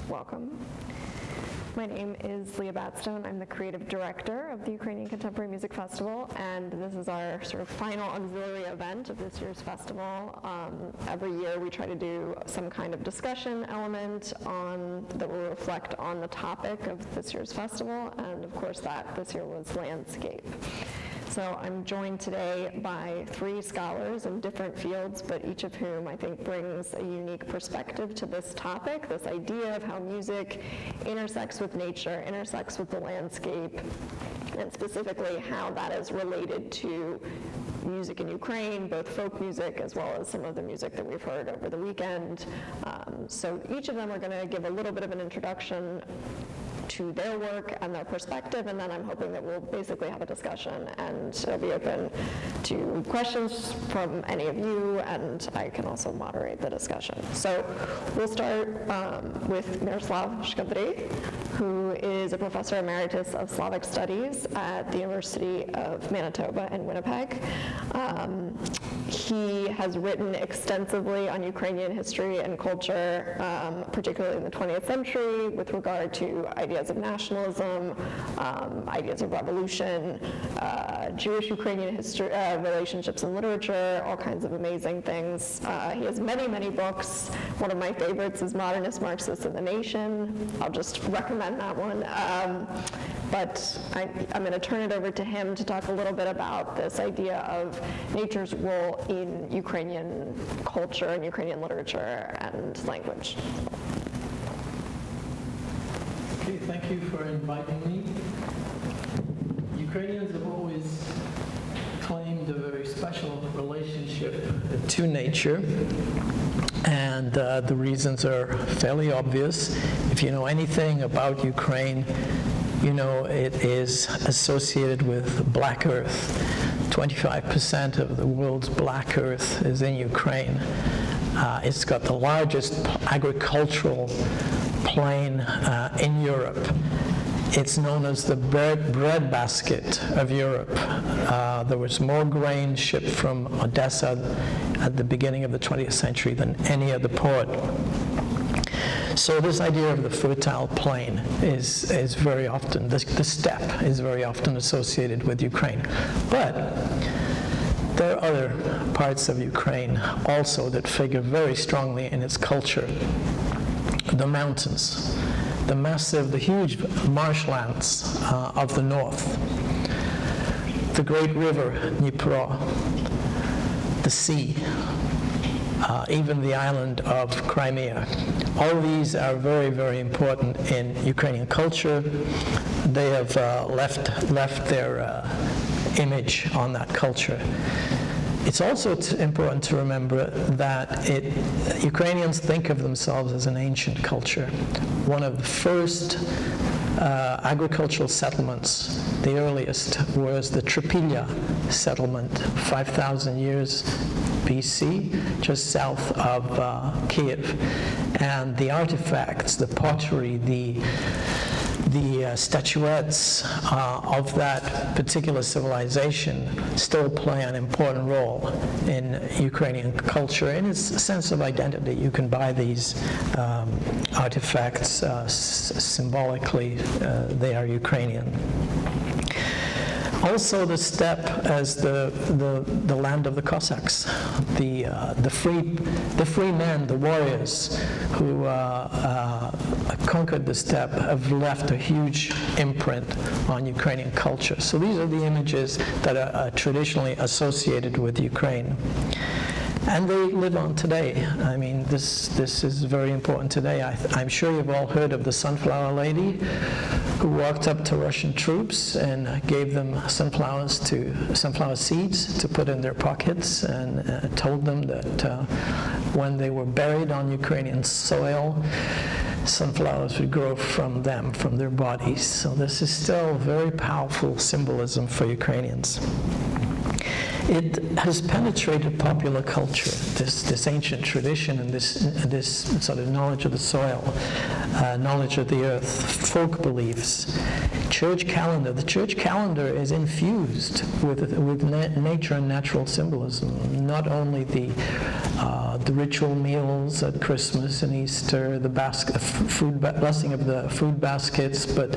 welcome. My name is Leah Batstone. I'm the creative director of the Ukrainian Contemporary Music Festival, and this is our sort of final auxiliary event of this year's festival. Every year we try to do some kind of discussion element that will reflect on the topic of this year's festival, and of course that this year was landscape. So I'm joined today by three scholars in different fields, but each of whom I think brings a unique perspective to this topic, this idea of how music intersects with nature, intersects with the landscape, and specifically how that is related to music in Ukraine, both folk music as well as some of the music that we've heard over the weekend. So each of them are going to give a little bit of an introduction to their work and their perspective, and then I'm hoping that we'll basically have a discussion, and it'll be open to questions from any of you, and I can also moderate the discussion. So we'll start with Miroslav Shkadry, who is a professor emeritus of Slavic Studies at the University of Manitoba in Winnipeg. He has written extensively on Ukrainian history and culture, particularly in the 20th century, with regard to ideas of nationalism, ideas of revolution, Jewish Ukrainian history, relationships in literature, all kinds of amazing things. He has many, many books. One of my favorites is Modernist Marxists in the Nation. I'll just recommend that one. But I'm going to turn it over to him to talk a little bit about this idea of nature's role in Ukrainian culture and Ukrainian literature and language. Okay, thank you for inviting me. Ukrainians have always claimed a very special relationship to nature, and the reasons are fairly obvious. If you know anything about Ukraine, you know it is associated with Black Earth. 25% of the world's Black Earth is in Ukraine. It's got the largest agricultural plain in Europe. It's known as the breadbasket of Europe. There was more grain shipped from Odessa at the beginning of the 20th century than any other port. So this idea of the fertile plain is very often, the steppe is very often associated with Ukraine. But there are other parts of Ukraine also that figure very strongly in its culture. The mountains, the huge marshlands of the north, the great river Dnipro, the sea, even the island of Crimea. All these are very, very important in Ukrainian culture. They have left their image on that culture. It's also important to remember that Ukrainians think of themselves as an ancient culture. One of the first agricultural settlements, the earliest, was the Tripilya settlement, 5,000 years BC, just south of Kiev. And the artifacts, the pottery, the statuettes of that particular civilization still play an important role in Ukrainian culture. In its sense of identity, you can buy these artifacts symbolically. They are Ukrainian. Also, the steppe as the land of the Cossacks, the free men, the warriors who conquered the steppe have left a huge imprint on Ukrainian culture. So these are the images that are traditionally associated with Ukraine. And they live on today. I mean, this is very important today. I'm sure you've all heard of the sunflower lady who walked up to Russian troops and gave them sunflower seeds to put in their pockets, and told them that when they were buried on Ukrainian soil, sunflowers would grow from them, from their bodies. So this is still very powerful symbolism for Ukrainians. It has penetrated popular culture, this ancient tradition and this sort of knowledge of the soil, knowledge of the earth, folk beliefs. church calendar. The church calendar is infused with nature and natural symbolism. Not only the ritual meals at Christmas and Easter, the blessing of the food baskets, but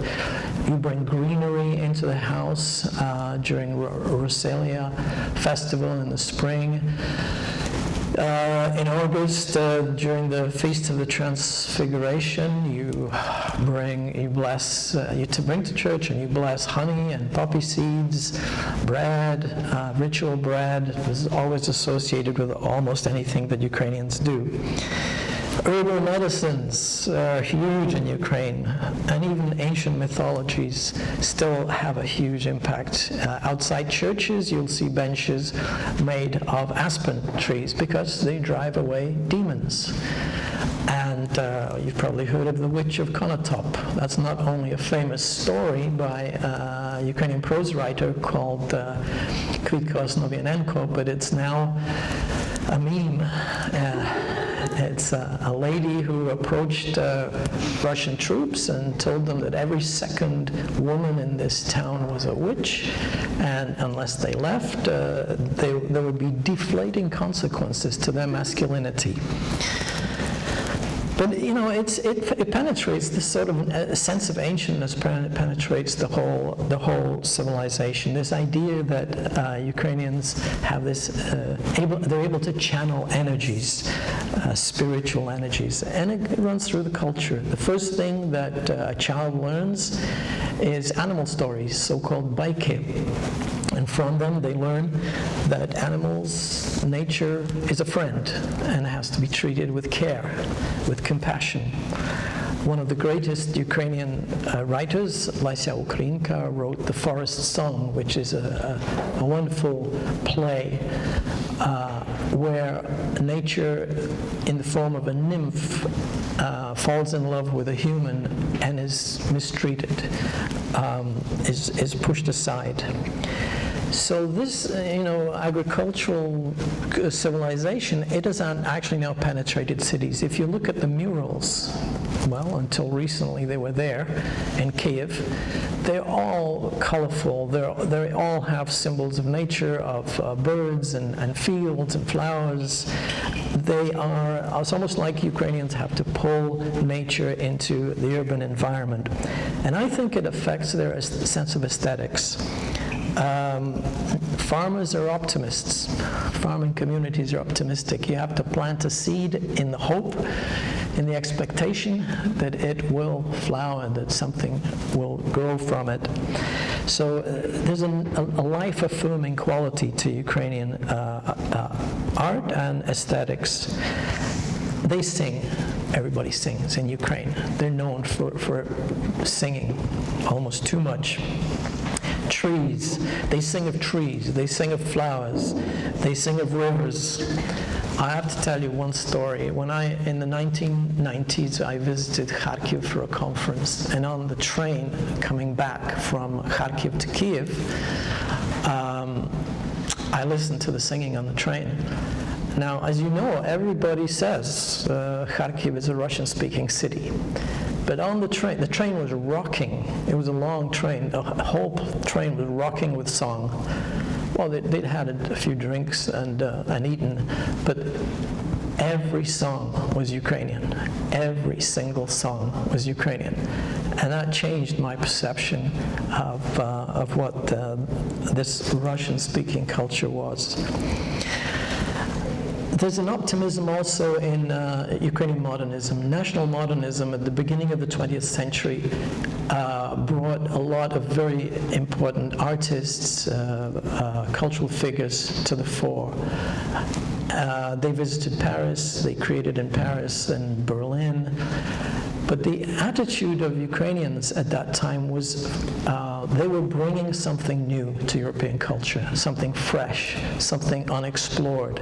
you bring greenery into the house during Rosalia festival in the spring. In August, during the Feast of the Transfiguration, you bring to church and you bless honey and poppy seeds, bread, ritual bread. This is always associated with almost anything that Ukrainians do. Herbal medicines are huge in Ukraine, and even ancient mythologies still have a huge impact. Outside churches, you'll see benches made of aspen trees because they drive away demons. And you've probably heard of the Witch of Konotop. That's not only a famous story by a Ukrainian prose writer called Kvitka Osnovianenko, but it's now a meme. It's a lady who approached Russian troops and told them that every second woman in this town was a witch, and unless they left, there would be deflating consequences to their masculinity. But it penetrates this sort of sense of ancientness, penetrates the whole civilization. This idea that Ukrainians have this, they're able to channel energies, spiritual energies, and it runs through the culture. The first thing that a child learns is animal stories, so-called baiki. And from them they learn that animals, nature is a friend and has to be treated with care, with compassion. One of the greatest Ukrainian writers, Lesia Ukrainka, wrote The Forest Song, which is a wonderful play where nature, in the form of a nymph, falls in love with a human and is mistreated, is pushed aside. So this, agricultural civilization, it has actually now penetrated cities. If you look at the murals, well, until recently they were there in Kiev, they're all colorful. They all have symbols of nature, of birds and fields and flowers. It's almost like Ukrainians have to pull nature into the urban environment. And I think it affects their sense of aesthetics. Farmers are optimists. Farming communities are optimistic. You have to plant a seed in the hope, in the expectation that it will flower, that something will grow from it. So there's a life-affirming quality to Ukrainian art and aesthetics. They sing. Everybody sings in Ukraine. They're known for singing almost too much. Trees. They sing of trees. They sing of flowers. They sing of rivers. I have to tell you one story. In the 1990s, I visited Kharkiv for a conference, and on the train coming back from Kharkiv to Kiev, I listened to the singing on the train. Now, as you know, everybody says Kharkiv is a Russian-speaking city. But on the train was rocking. It was a long train. The whole train was rocking with song. Well, they'd had a few drinks and eaten, but every song was Ukrainian. Every single song was Ukrainian. And that changed my perception of what this Russian-speaking culture was. There's an optimism also in Ukrainian modernism. National modernism at the beginning of the 20th century brought a lot of very important artists, cultural figures to the fore. They visited Paris, they created in Paris and Berlin. But the attitude of Ukrainians at that time was they were bringing something new to European culture, something fresh, something unexplored.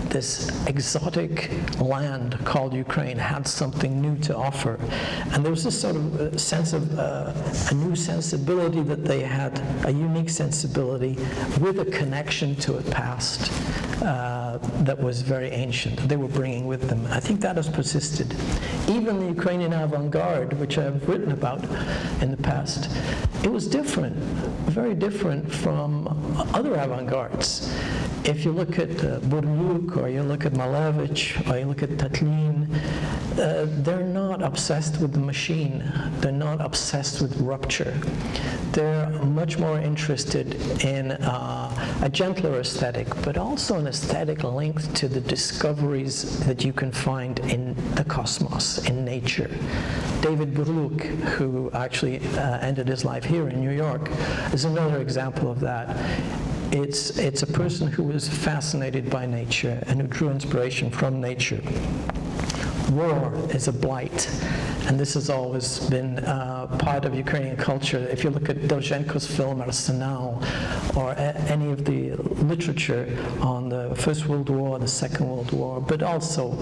This exotic land called Ukraine had something new to offer. And there was this sort of sense of a new sensibility that they had, a unique sensibility with a connection to a past that was very ancient. They were bringing with them. I think that has persisted. Even the Ukrainian avant-garde, which I've written about in the past, it was different, very different from other avant-gardes. If you look at Burlyuk, or you look at Malevich, or you look at Tatlin, they're not obsessed with the machine. They're not obsessed with rupture. They're much more interested in a gentler aesthetic, but also an aesthetic linked to the discoveries that you can find in the cosmos, in nature. David Burlyuk, who actually ended his life here in New York, is another example of that. It's a person who was fascinated by nature and who drew inspiration from nature. War is a blight, and this has always been part of Ukrainian culture. If you look at Dovzhenko's film Arsenal, or any of the literature on the First World War, the Second World War, but also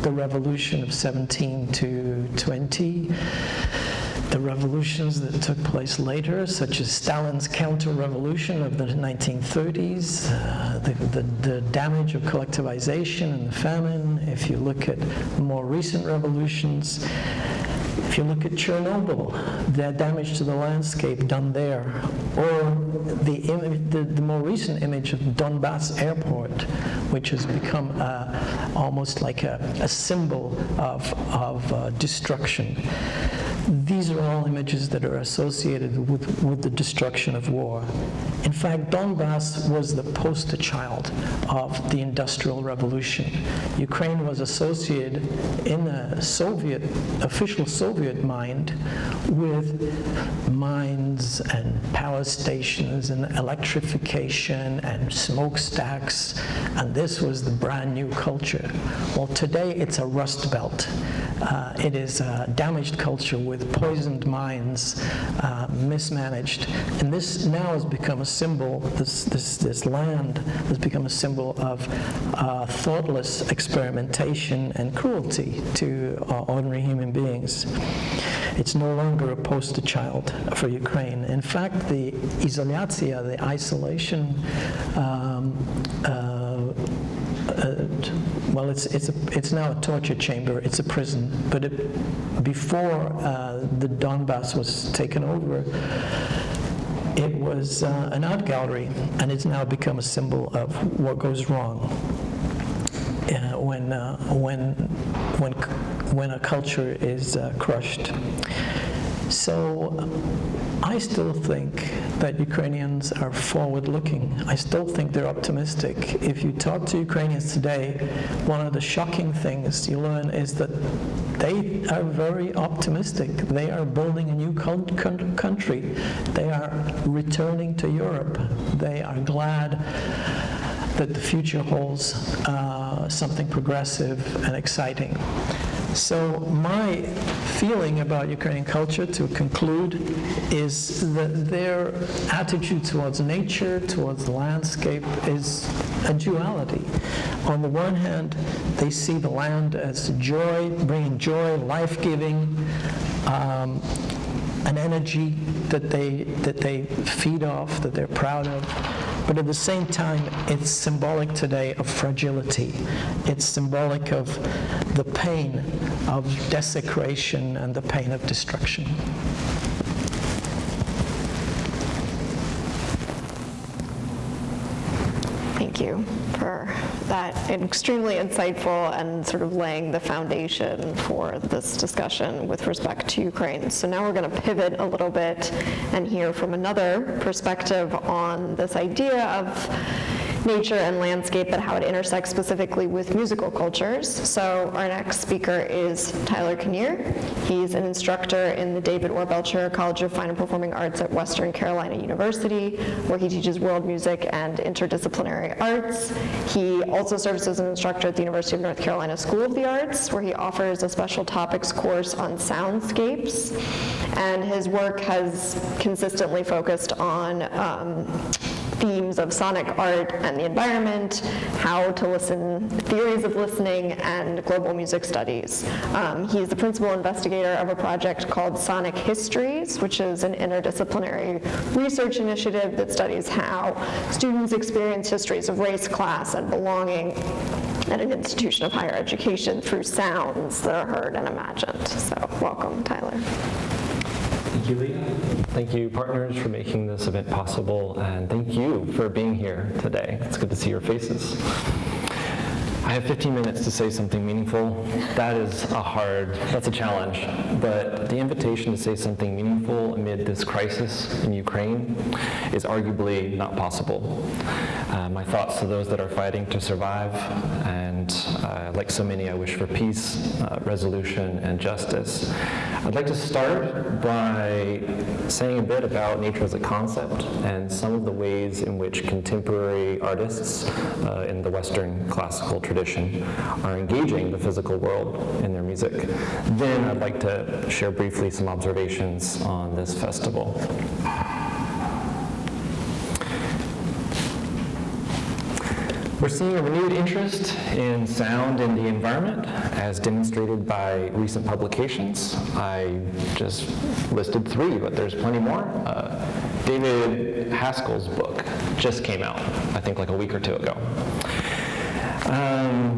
the revolution of 17 to 20, the revolutions that took place later, such as Stalin's counter-revolution of the 1930s, the damage of collectivization and the famine. If you look at more recent revolutions, if you look at Chernobyl, the damage to the landscape done there, or the more recent image of Donbass airport, which has become almost like a symbol of destruction. These are all images that are associated with the destruction of war. In fact, Donbass was the poster child of the Industrial Revolution. Ukraine was associated in a official Soviet mind with mines and power stations and electrification and smokestacks, and this was the brand new culture. Well, today it's a rust belt. It is a damaged culture with poisoned mines, mismanaged, and this now has become a symbol. This land has become a symbol of thoughtless experimentation and cruelty to ordinary human beings. It's no longer a poster child for Ukraine. In fact, the izolatia, the isolation. Well, it's now a torture chamber. It's a prison. But before the Donbass was taken over, it was an art gallery, and it's now become a symbol of what goes wrong when a culture is crushed. So I still think that Ukrainians are forward-looking. I still think they're optimistic. If you talk to Ukrainians today, one of the shocking things you learn is that they are very optimistic. They are building a new country. They are returning to Europe. They are glad that the future holds something progressive and exciting. So my feeling about Ukrainian culture, to conclude, is that their attitude towards nature, towards the landscape, is a duality. On the one hand, they see the land as joy, bringing joy, life-giving, an energy that they feed off, that they're proud of. But at the same time, it's symbolic today of fragility. It's symbolic of the pain of desecration and the pain of destruction. Thank you for that extremely insightful and sort of laying the foundation for this discussion with respect to Ukraine. So now we're going to pivot a little bit and hear from another perspective on this idea of nature and landscape, but how it intersects specifically with musical cultures. So our next speaker is Tyler Kinnear. He's an instructor in the David Orr Belcher College of Fine and Performing Arts at Western Carolina University, where he teaches world music and interdisciplinary arts. He also serves as an instructor at the University of North Carolina School of the Arts, where he offers a special topics course on soundscapes. And his work has consistently focused on themes of sonic art and the environment, how to listen, theories of listening, and global music studies. He's the principal investigator of a project called Sonic Histories, which is an interdisciplinary research initiative that studies how students experience histories of race, class, and belonging at an institution of higher education through sounds that are heard and imagined. So welcome, Tyler. Thank you, Leah. Thank you, partners, for making this event possible, and thank you for being here today. It's good to see your faces. I have 15 minutes to say something meaningful. That's a challenge, but the invitation to say something meaningful amid this crisis in Ukraine is arguably not possible. My thoughts to those that are fighting to survive, and like so many, I wish for peace, resolution, and justice. I'd like to start by saying a bit about nature as a concept and some of the ways in which contemporary artists in the Western classical tradition are engaging the physical world in their music. Then I'd like to share briefly some observations on this festival. We're seeing a renewed interest in sound and the environment, as demonstrated by recent publications. I just listed 3, but there's plenty more. David Haskell's book just came out, I think like a week or 2 ago.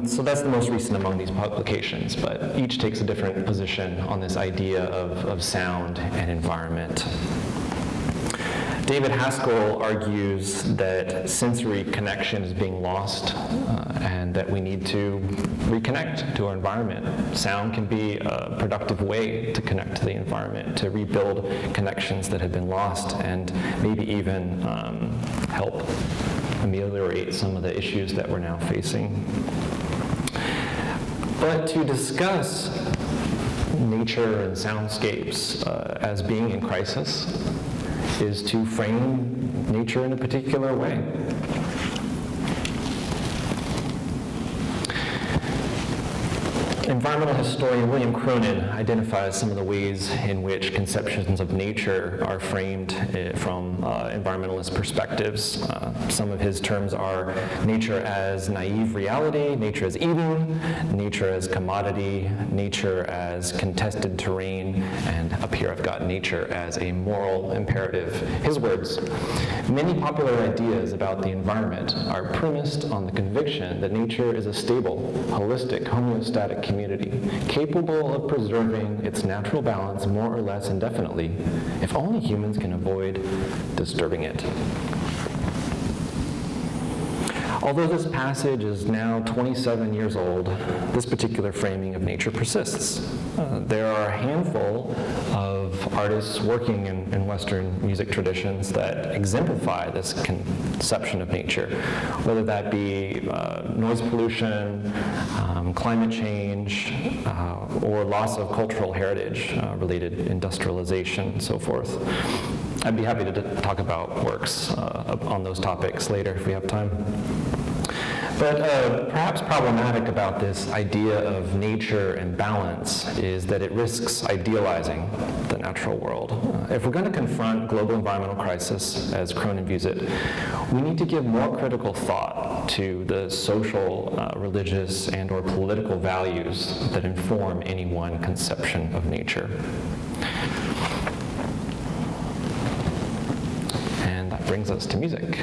So that's the most recent among these publications, but each takes a different position on this idea of sound and environment. David Haskell argues that sensory connection is being lost and that we need to reconnect to our environment. Sound can be a productive way to connect to the environment, to rebuild connections that have been lost, and maybe even help ameliorate some of the issues that we're now facing. But to discuss nature and soundscapes as being in crisis is to frame nature in a particular way. Environmental historian William Cronin identifies some of the ways in which conceptions of nature are framed from environmentalist perspectives. Some of his terms are nature as naive reality, nature as Eden, nature as commodity, nature as contested terrain, and up here I've got nature as a moral imperative. His words: many popular ideas about the environment are premised on the conviction that nature is a stable, holistic, homeostatic community, capable of preserving its natural balance more or less indefinitely, if only humans can avoid disturbing it. Although this passage is now 27 years old, this particular framing of nature persists. There are a handful of artists working in Western music traditions that exemplify this conception of nature, whether that be noise pollution, climate change, or loss of cultural heritage, related industrialization, and so forth. I'd be happy to talk about works on those topics later if we have time. But perhaps problematic about this idea of nature and balance is that it risks idealizing the natural world. If we're going to confront global environmental crisis, as Cronin views it, we need to give more critical thought to the social, religious, and/or political values that inform any one conception of nature. And that brings us to music.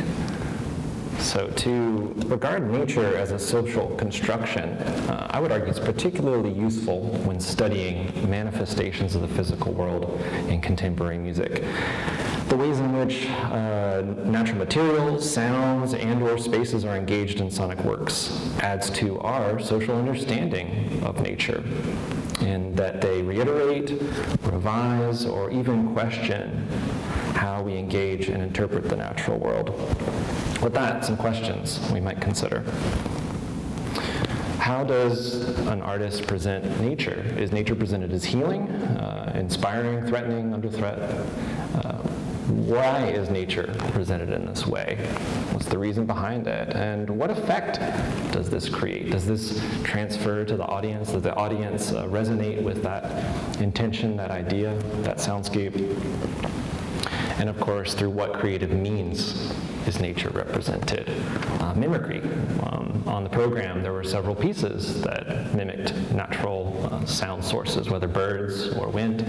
So to regard nature as a social construction, I would argue it's particularly useful when studying manifestations of the physical world in contemporary music. The ways in which natural materials, sounds, and/or spaces are engaged in sonic works adds to our social understanding of nature, in that they reiterate, revise, or even question how we engage and interpret the natural world. With that, some questions we might consider. How does an artist present nature? Is nature presented as healing, inspiring, threatening, under threat? Why is nature presented in this way? What's the reason behind it? And what effect does this create? Does this transfer to the audience? Does the audience resonate with that intention, that idea, that soundscape? And of course, through what creative means is nature represented? Mimicry. On the program, there were several pieces that mimicked natural sound sources, whether birds or wind.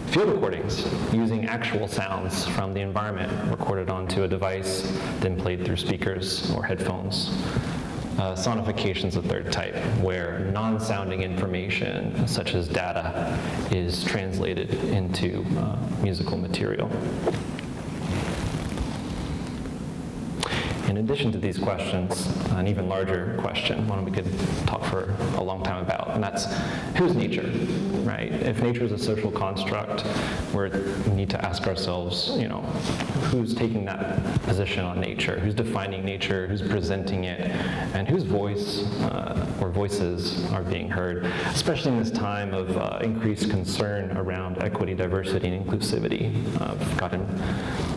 Field recordings, using actual sounds from the environment recorded onto a device, then played through speakers or headphones. Sonification's a third type, where non-sounding information, such as data, is translated into musical material. In addition to these questions, an even larger question, one we could talk for a long time about, and that's who's nature, right? If nature is a social construct, we need to ask ourselves, who's taking that position on nature, who's defining nature, who's presenting it, and whose voice or voices are being heard, especially in this time of increased concern around equity, diversity, and inclusivity.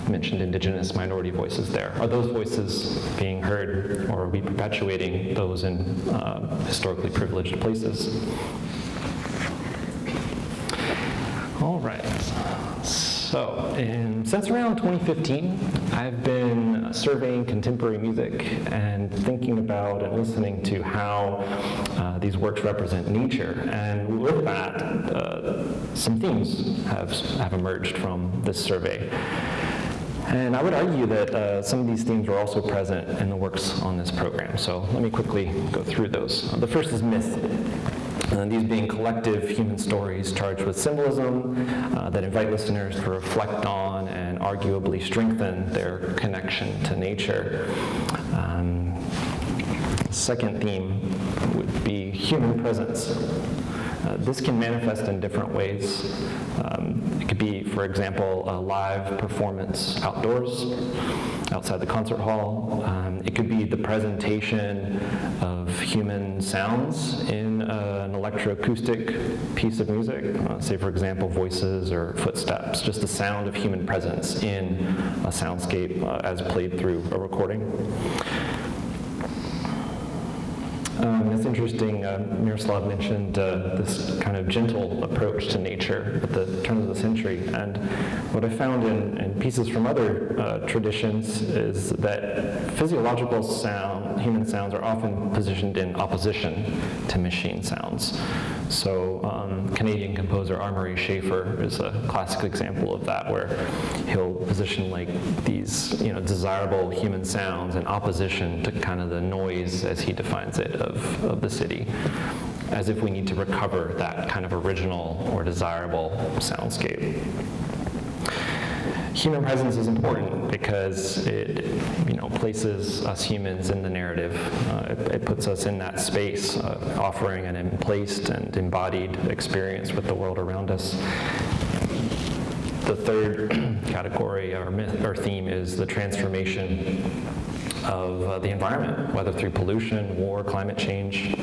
Mentioned indigenous minority voices there. Are those voices being heard, or are we perpetuating those in historically privileged places? All right. So, since around 2015, I've been surveying contemporary music and thinking about and listening to how these works represent nature. And with that, some themes have emerged from this survey. And I would argue that some of these themes are also present in the works on this program. So let me quickly go through those. The first is myth. These being collective human stories charged with symbolism that invite listeners to reflect on and arguably strengthen their connection to nature. Second theme would be human presence. This can manifest in different ways. It could be, for example, a live performance outdoors, outside the concert hall. It could be the presentation of human sounds in an electroacoustic piece of music, say, for example, voices or footsteps, just the sound of human presence in a soundscape as played through a recording. It's interesting, Miroslav mentioned this kind of gentle approach to nature at the turn of the century, and what I found in pieces from other traditions is that physiological human sounds are often positioned in opposition to machine sounds. So Canadian composer Armory Schafer is a classic example of that, where he'll position like these desirable human sounds in opposition to kind of the noise, as he defines it, of the city, as if we need to recover that kind of original or desirable soundscape. Human presence is important because it places us humans in the narrative. It puts us in that space, offering an emplaced and embodied experience with the world around us. The third category or myth or theme is the transformation of the environment, whether through pollution, war, climate change.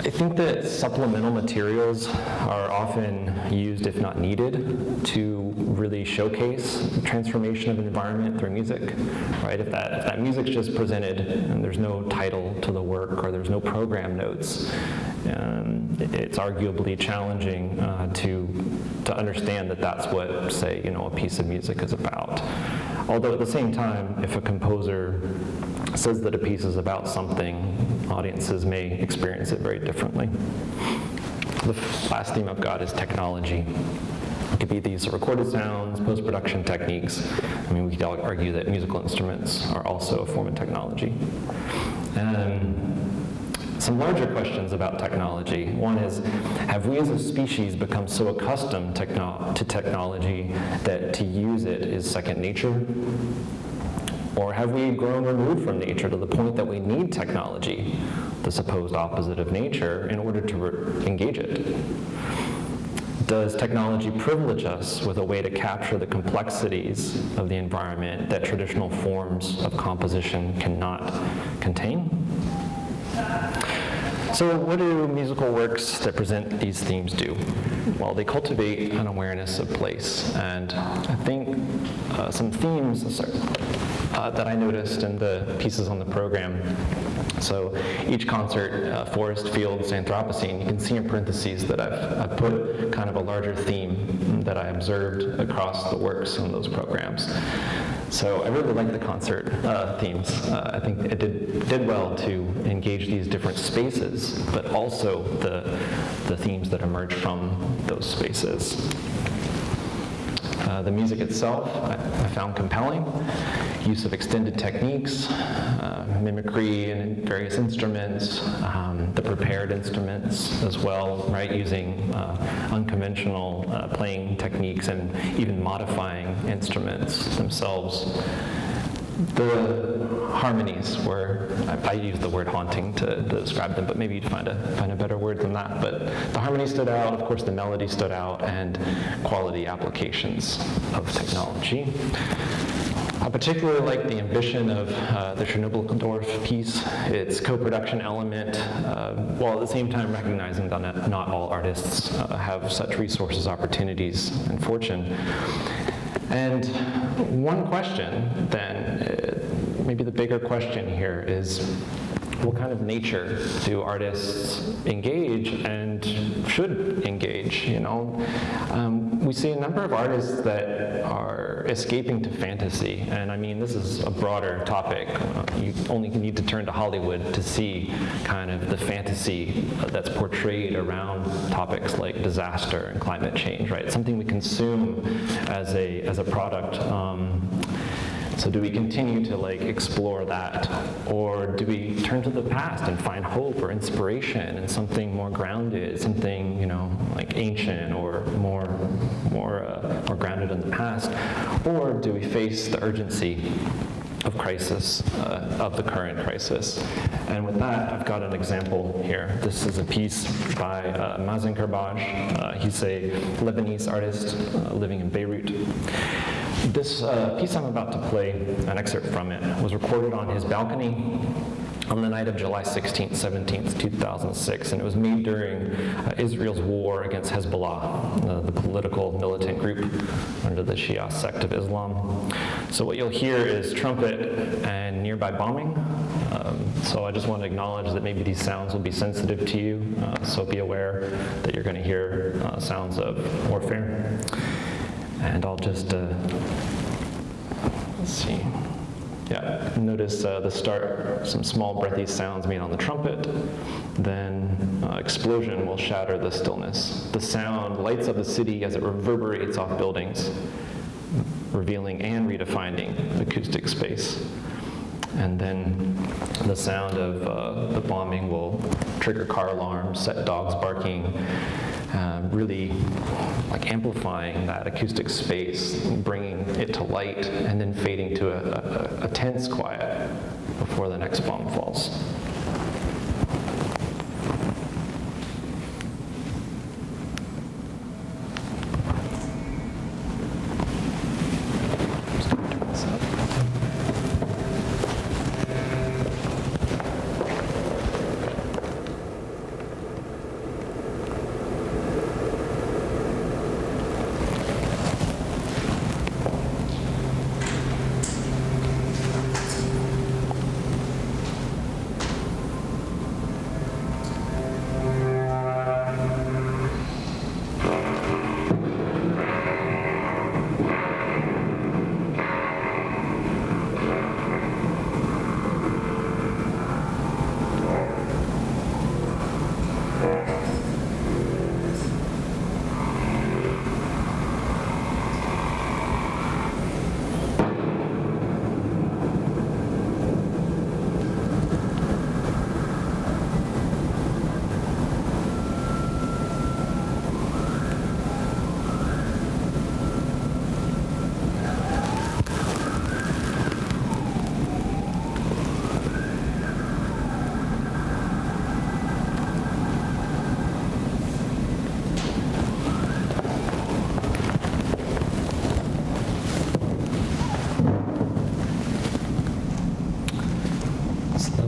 I think that supplemental materials are often used, if not needed, to really showcase the transformation of an environment through music, right? If that music's just presented and there's no title to the work or there's no program notes, it's arguably challenging to understand that that's what, say, a piece of music is about. Although at the same time, if a composer says that a piece is about something, audiences may experience it very differently. The last theme I've got is technology. It could be these recorded sounds, post-production techniques. We could argue that musical instruments are also a form of technology. Some larger questions about technology. One is, have we as a species become so accustomed to technology that to use it is second nature? Or have we grown removed from nature to the point that we need technology, the supposed opposite of nature, in order to engage it? Does technology privilege us with a way to capture the complexities of the environment that traditional forms of composition cannot contain? So what do musical works that present these themes do? Well, they cultivate an awareness of place, and I think some themes that I noticed in the pieces on the program. So each concert, forest, fields, Anthropocene, you can see in parentheses that I've put kind of a larger theme that I observed across the works on those programs. So I really like the concert themes. I think it did well to engage these different spaces, but also the themes that emerge from those spaces. The music itself I found compelling. Use of extended techniques, mimicry in various instruments, the prepared instruments as well, right? Using unconventional playing techniques and even modifying instruments themselves. The harmonies were, I use the word haunting to describe them, but maybe you'd find a better word than that. But the harmony stood out, of course the melody stood out, and quality applications of technology. I particularly like the ambition of the Chernobyl-Dorf piece, its co-production element, while at the same time recognizing that not all artists have such resources, opportunities, and fortune. And one question then, maybe the bigger question here is, what kind of nature do artists engage and should engage, you know? We see a number of artists that are escaping to fantasy, and I mean, this is a broader topic. You only need to turn to Hollywood to see kind of the fantasy that's portrayed around topics like disaster and climate change, right? Something we consume as a product. So do we continue to like explore that, or do we turn to the past and find hope or inspiration in something more grounded, something, you know, like ancient or more grounded in the past, or do we face the urgency of crisis, of the current crisis? And with that, I've got an example here. This is a piece by Mazen Karbaj. He's a Lebanese artist living in Beirut. This piece I'm about to play, an excerpt from it, was recorded on his balcony on the night of July 16th, 17th, 2006, and it was made during Israel's war against Hezbollah, the political militant group under the Shia sect of Islam. So what you'll hear is trumpet and nearby bombing. So I just want to acknowledge that maybe these sounds will be sensitive to you, so be aware that you're going to hear sounds of warfare. And I'll just, let's see. Yeah, notice the start, some small breathy sounds made on the trumpet, then explosion will shatter the stillness. The sound lights up the city as it reverberates off buildings, revealing and redefining acoustic space. And then the sound of the bombing will trigger car alarms, set dogs barking, really like amplifying that acoustic space, bringing it to light, and then fading to a tense quiet before the next bomb falls.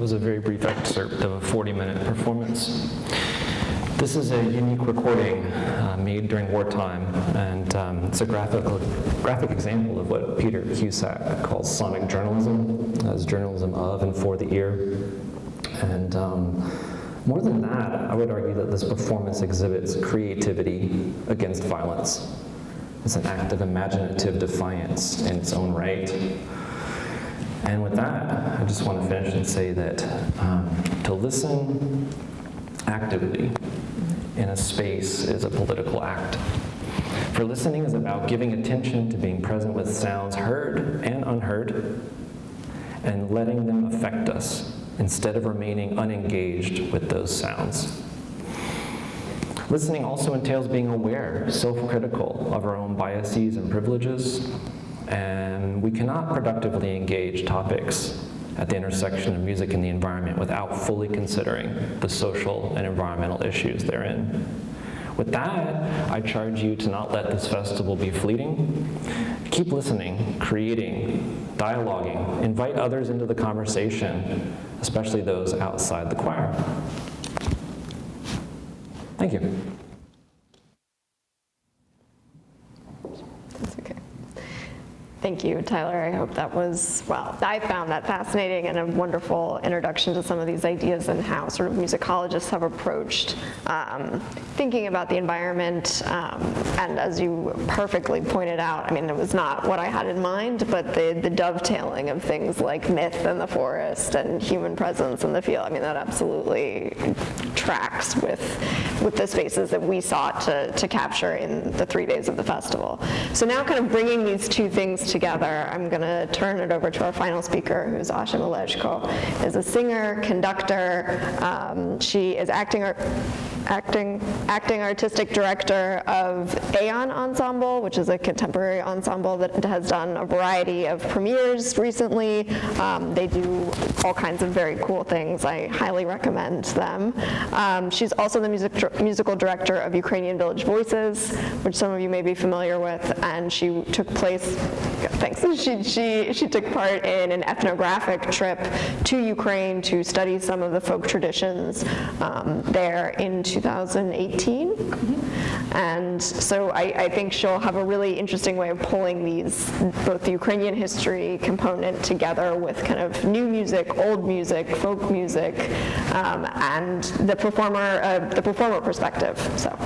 Was a very brief excerpt of a 40-minute performance. This is a unique recording made during wartime, and it's a graphic example of what Peter Cusack calls sonic journalism, as journalism of and for the ear. And more than that, I would argue that this performance exhibits creativity against violence. It's an act of imaginative defiance in its own right. And with that, I just want to finish and say that to listen actively in a space is a political act. For listening is about giving attention to being present with sounds heard and unheard, and letting them affect us instead of remaining unengaged with those sounds. Listening also entails being aware, self-critical of our own biases and privileges, and we cannot productively engage topics at the intersection of music and the environment without fully considering the social and environmental issues therein. With that, I charge you to not let this festival be fleeting. Keep listening, creating, dialoguing, invite others into the conversation, especially those outside the choir. Thank you. That's okay. Thank you, Tyler. I hope that was, well, I found that fascinating and a wonderful introduction to some of these ideas and how sort of musicologists have approached thinking about the environment. And as you perfectly pointed out, I mean, it was not what I had in mind, but the dovetailing of things like myth and the forest and human presence in the field, I mean, that absolutely tracks with the spaces that we sought to capture in the 3 days of the festival. So now kind of bringing these two things together, I'm going to turn it over to our final speaker, who's Asha Maleshko, is a singer, conductor. She is acting artistic director of Aeon Ensemble, which is a contemporary ensemble that has done a variety of premieres recently. They do all kinds of very cool things. I highly recommend them. She's also the musical director of Ukrainian Village Voices, which some of you may be familiar with, and she took part in an ethnographic trip to Ukraine to study some of the folk traditions there in 2018. And so I think she'll have a really interesting way of pulling these, both the Ukrainian history component together with kind of new music, old music, folk music, and the performer perspective. So.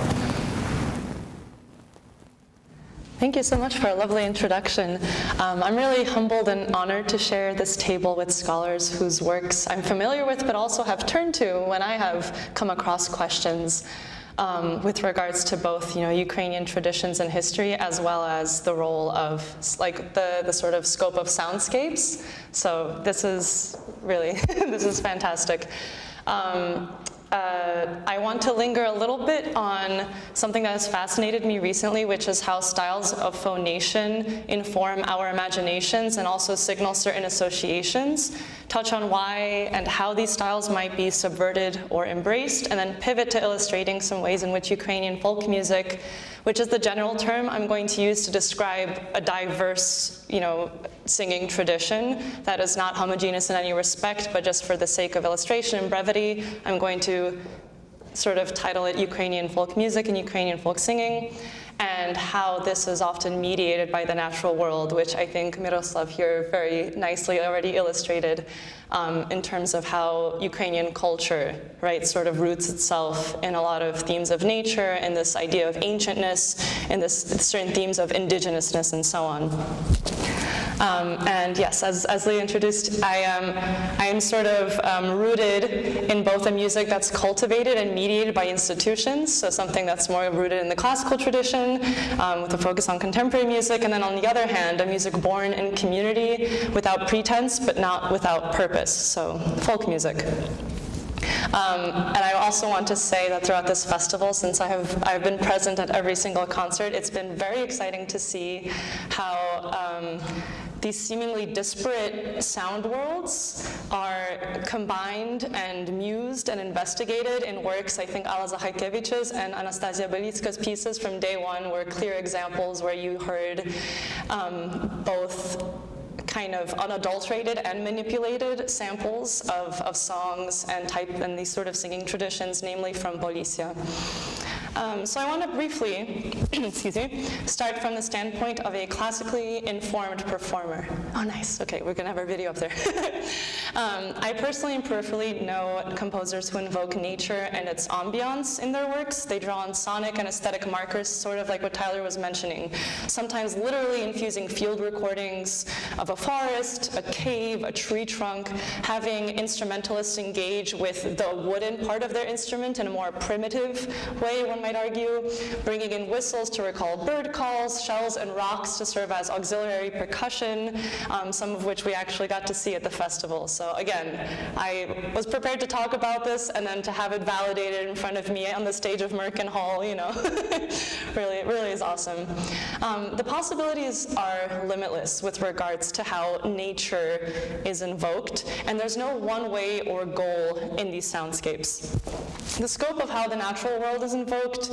Thank you so much for a lovely introduction. I'm really humbled and honored to share this table with scholars whose works I'm familiar with, but also have turned to when I have come across questions with regards to both, Ukrainian traditions and history, as well as the role of the sort of scope of soundscapes. So this is really, this is fantastic. I want to linger a little bit on something that has fascinated me recently, which is how styles of phonation inform our imaginations and also signal certain associations, touch on why and how these styles might be subverted or embraced, and then pivot to illustrating some ways in which Ukrainian folk music, which is the general term I'm going to use to describe a diverse, singing tradition that is not homogeneous in any respect, but just for the sake of illustration and brevity, I'm going to sort of title it Ukrainian folk music and Ukrainian folk singing, and how this is often mediated by the natural world, which I think Miroslav here very nicely already illustrated in terms of how Ukrainian culture, right, sort of roots itself in a lot of themes of nature and this idea of ancientness and this certain themes of indigenousness and so on. And yes, as Lee introduced, I am sort of rooted in both a music that's cultivated and mediated by institutions, so something that's more rooted in the classical tradition with a focus on contemporary music, and then on the other hand, a music born in community without pretense but not without purpose, so folk music. And I also want to say that throughout this festival, since I've been present at every single concert, it's been very exciting to see how these seemingly disparate sound worlds are combined and mused and investigated in works. I think Alla Zahajkevich's and Anastasia Belitska's pieces from day one were clear examples where you heard both kind of unadulterated and manipulated samples of songs and these sort of singing traditions, namely from Polisia. So I want to briefly, excuse me, start from the standpoint of a classically informed performer. Oh, nice. Okay, we're going to have our video up there. I personally and peripherally know composers who invoke nature and its ambiance in their works. They draw on sonic and aesthetic markers, sort of like what Tyler was mentioning, sometimes literally infusing field recordings of a forest, a cave, a tree trunk, having instrumentalists engage with the wooden part of their instrument in a more primitive way, one might argue, bringing in whistles to recall bird calls, shells and rocks to serve as auxiliary percussion, some of which we actually got to see at the festival. So again, I was prepared to talk about this, and then to have it validated in front of me on the stage of Merkin Hall, you know, really is awesome. The possibilities are limitless with regards to how nature is invoked, and there's no one way or goal in these soundscapes. The scope of how the natural world is invoked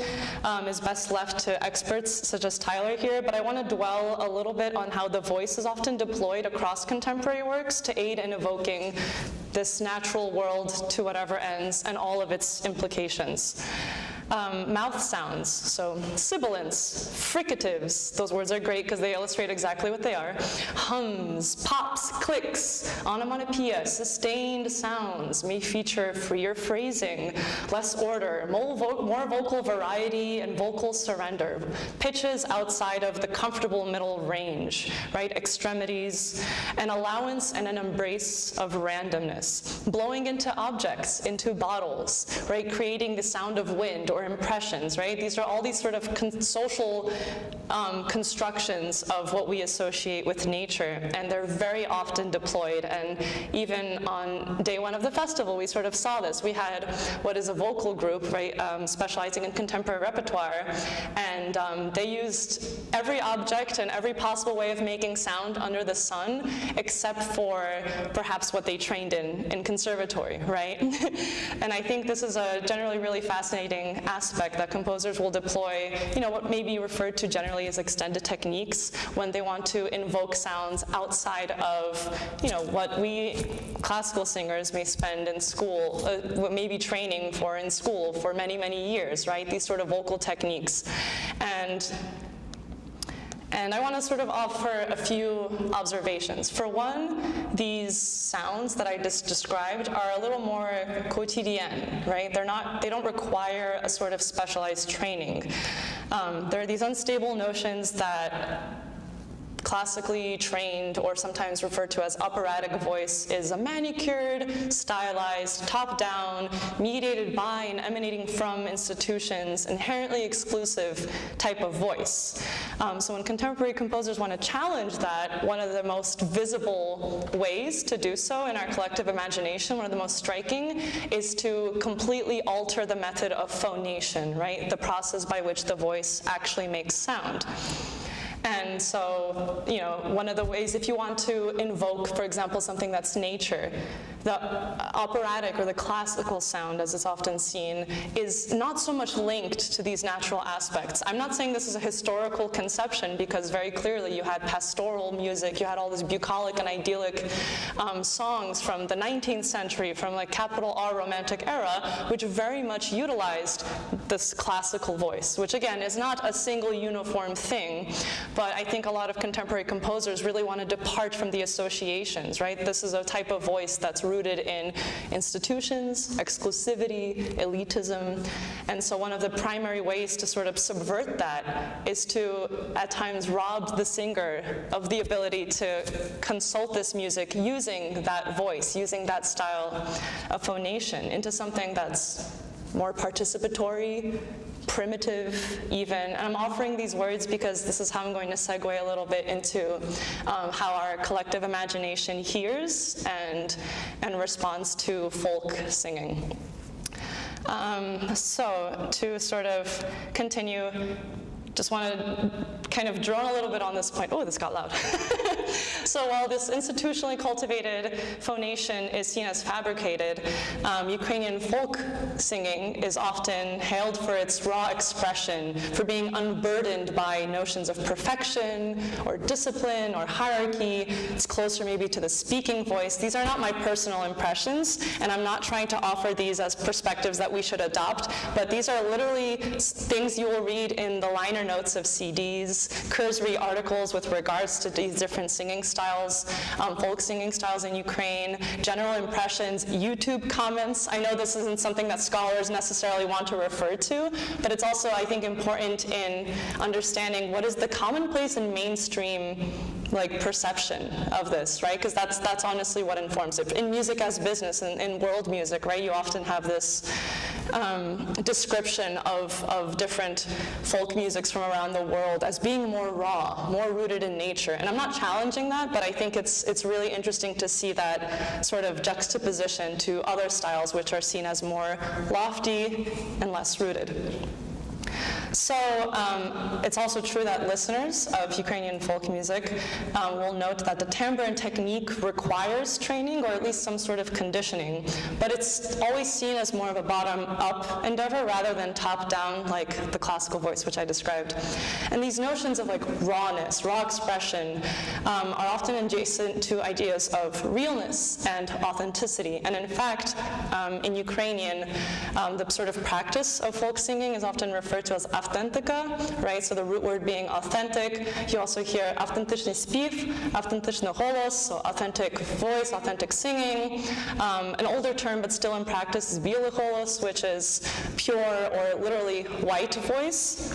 is best left to experts such as Tyler here, but I want to dwell a little bit on how the voice is often deployed across contemporary works to aid in evoking this natural world to whatever ends and all of its implications. Mouth sounds, so sibilants, fricatives, those words are great because they illustrate exactly what they are. Hums, pops, clicks, onomatopoeia, sustained sounds may feature freer phrasing, less order, more vocal variety and vocal surrender, pitches outside of the comfortable middle range, right? Extremities, an allowance and an embrace of randomness, blowing into objects, into bottles, right? Creating the sound of wind or impressions, right? These are all these sort of social constructions of what we associate with nature, and they're very often deployed. And even on day one of the festival, we sort of saw this. We had what is a vocal group, right, specializing in contemporary repertoire, and they used every object and every possible way of making sound under the sun, except for perhaps what they trained in conservatory, right? And I think this is a generally really fascinating aspect that composers will deploy, you know, what may be referred to generally as extended techniques when they want to invoke sounds outside of, you know, what we classical singers may spend in school, what may be training for in school for many, many years, right? These sort of vocal techniques. And I want to sort of offer a few observations. For one, these sounds that I just described are a little more quotidienne, right? They don't require a sort of specialized training. There are these unstable notions that classically trained, or sometimes referred to as operatic voice, is a manicured, stylized, top-down, mediated by and emanating from institutions, inherently exclusive type of voice. So when contemporary composers want to challenge that, one of the most visible ways to do so in our collective imagination, one of the most striking, is to completely alter the method of phonation, right? The process by which the voice actually makes sound. And so, you know, one of the ways, if you want to invoke, for example, something that's nature, the operatic or the classical sound, as is often seen, is not so much linked to these natural aspects. I'm not saying this is a historical conception, because very clearly you had pastoral music, you had all this bucolic and idyllic songs from the 19th century, from like capital R Romantic era, which very much utilized this classical voice, which again is not a single uniform thing. But I think a lot of contemporary composers really want to depart from the associations, right? This is a type of voice that's rooted in institutions, exclusivity, elitism. And so one of the primary ways to sort of subvert that is to, at times, rob the singer of the ability to consult this music using that voice, using that style of phonation into something that's more participatory, primitive even. And I'm offering these words because this is how I'm going to segue a little bit into how our collective imagination hears and responds to folk singing. So to sort of continue, just want to kind of drone a little bit on this point. Oh, this got loud. So while this institutionally cultivated phonation is seen as fabricated, Ukrainian folk singing is often hailed for its raw expression, for being unburdened by notions of perfection or discipline or hierarchy. It's closer maybe to the speaking voice. These are not my personal impressions, and I'm not trying to offer these as perspectives that we should adopt, but these are literally things you will read in the liner notes of CDs, cursory articles with regards to these different singing styles, folk singing styles in Ukraine, general impressions, YouTube comments. I know this isn't something that scholars necessarily want to refer to, but it's also, I think, important in understanding what is the commonplace and mainstream perception of this, right? Because that's honestly what informs it. In music as business, in world music, right, you often have this description of different folk musics from around the world as being more raw, more rooted in nature. And I'm not challenging that, but I think it's really interesting to see that sort of juxtaposition to other styles which are seen as more lofty and less rooted. So it's also true that listeners of Ukrainian folk music will note that the timbre and technique requires training or at least some sort of conditioning, but it's always seen as more of a bottom-up endeavor rather than top-down like the classical voice, which I described. And these notions of rawness, raw expression are often adjacent to ideas of realness and authenticity. And in fact, in Ukrainian, the sort of practice of folk singing is often referred to as authentica, right? So the root word being authentic. You also hear autentyczny śpiew, autentyczny głos, so authentic voice, authentic singing. An older term, but still in practice, is biały głos, which is pure or literally white voice.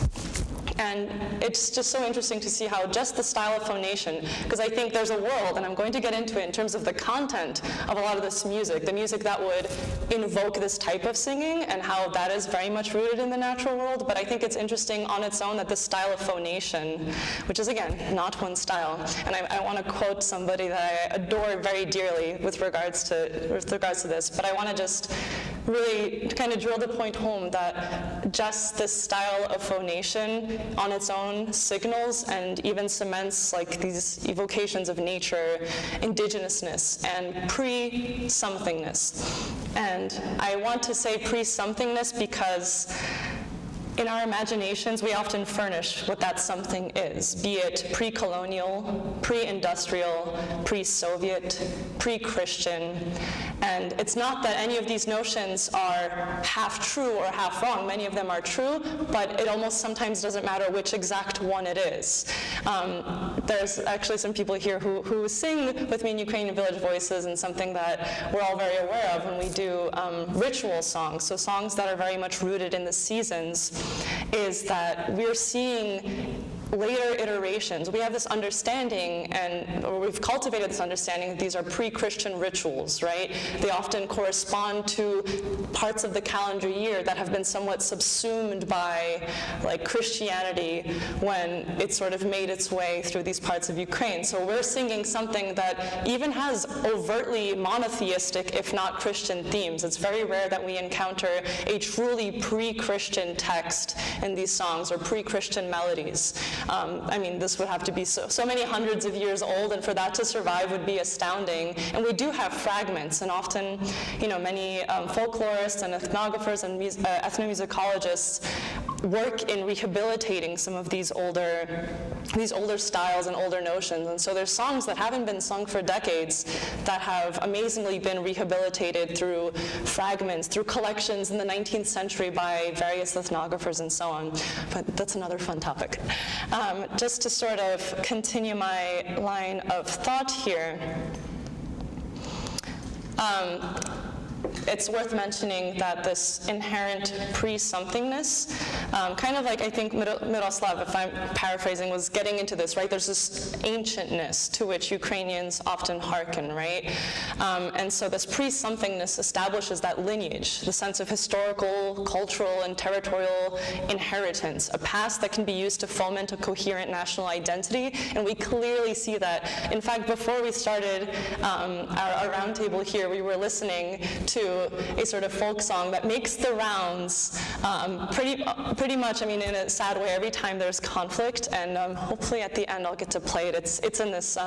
And it's just so interesting to see how just the style of phonation, because I think there's a world, and I'm going to get into it in terms of the content of a lot of this music, the music that would invoke this type of singing, and how that is very much rooted in the natural world. But I think it's interesting on its own that this style of phonation, which is, again, not one style, and I want to quote somebody that I adore very dearly with regards to this, but I want to just really kind of drill the point home that just this style of phonation on its own signals and even cements these evocations of nature, indigenousness, and pre-somethingness. And I want to say pre-somethingness because in our imaginations, we often furnish what that something is, be it pre-colonial, pre-industrial, pre-Soviet, pre-Christian. And it's not that any of these notions are half true or half wrong. Many of them are true, but it almost sometimes doesn't matter which exact one it is. There's actually some people here who sing with me in Ukrainian Village Voices, and something that we're all very aware of when we do ritual songs, so songs that are very much rooted in the seasons, is that we're seeing later iterations. We have this understanding, or we've cultivated this understanding that these are pre-Christian rituals, right? They often correspond to parts of the calendar year that have been somewhat subsumed by Christianity when it sort of made its way through these parts of Ukraine. So we're singing something that even has overtly monotheistic, if not Christian themes. It's very rare that we encounter a truly pre-Christian text in these songs or pre-Christian melodies. I mean, this would have to be so many hundreds of years old, and for that to survive would be astounding. And we do have fragments, and often, many folklorists and ethnographers and ethnomusicologists work in rehabilitating some of these older styles and older notions. And so there's songs that haven't been sung for decades that have amazingly been rehabilitated through fragments, through collections in the 19th century by various ethnographers and so on. But that's another fun topic. Just to sort of continue my line of thought here, it's worth mentioning that this inherent pre-somethingness, kind of like I think Miroslav, if I'm paraphrasing, was getting into this, right? There's this ancientness to which Ukrainians often hearken, right? And so this pre-somethingness establishes that lineage, the sense of historical, cultural, and territorial inheritance, a past that can be used to foment a coherent national identity, and we clearly see that. In fact, before we started our roundtable here, we were listening to a sort of folk song that makes the rounds pretty much, I mean, in a sad way, every time there's conflict, and hopefully at the end I'll get to play it. It's in this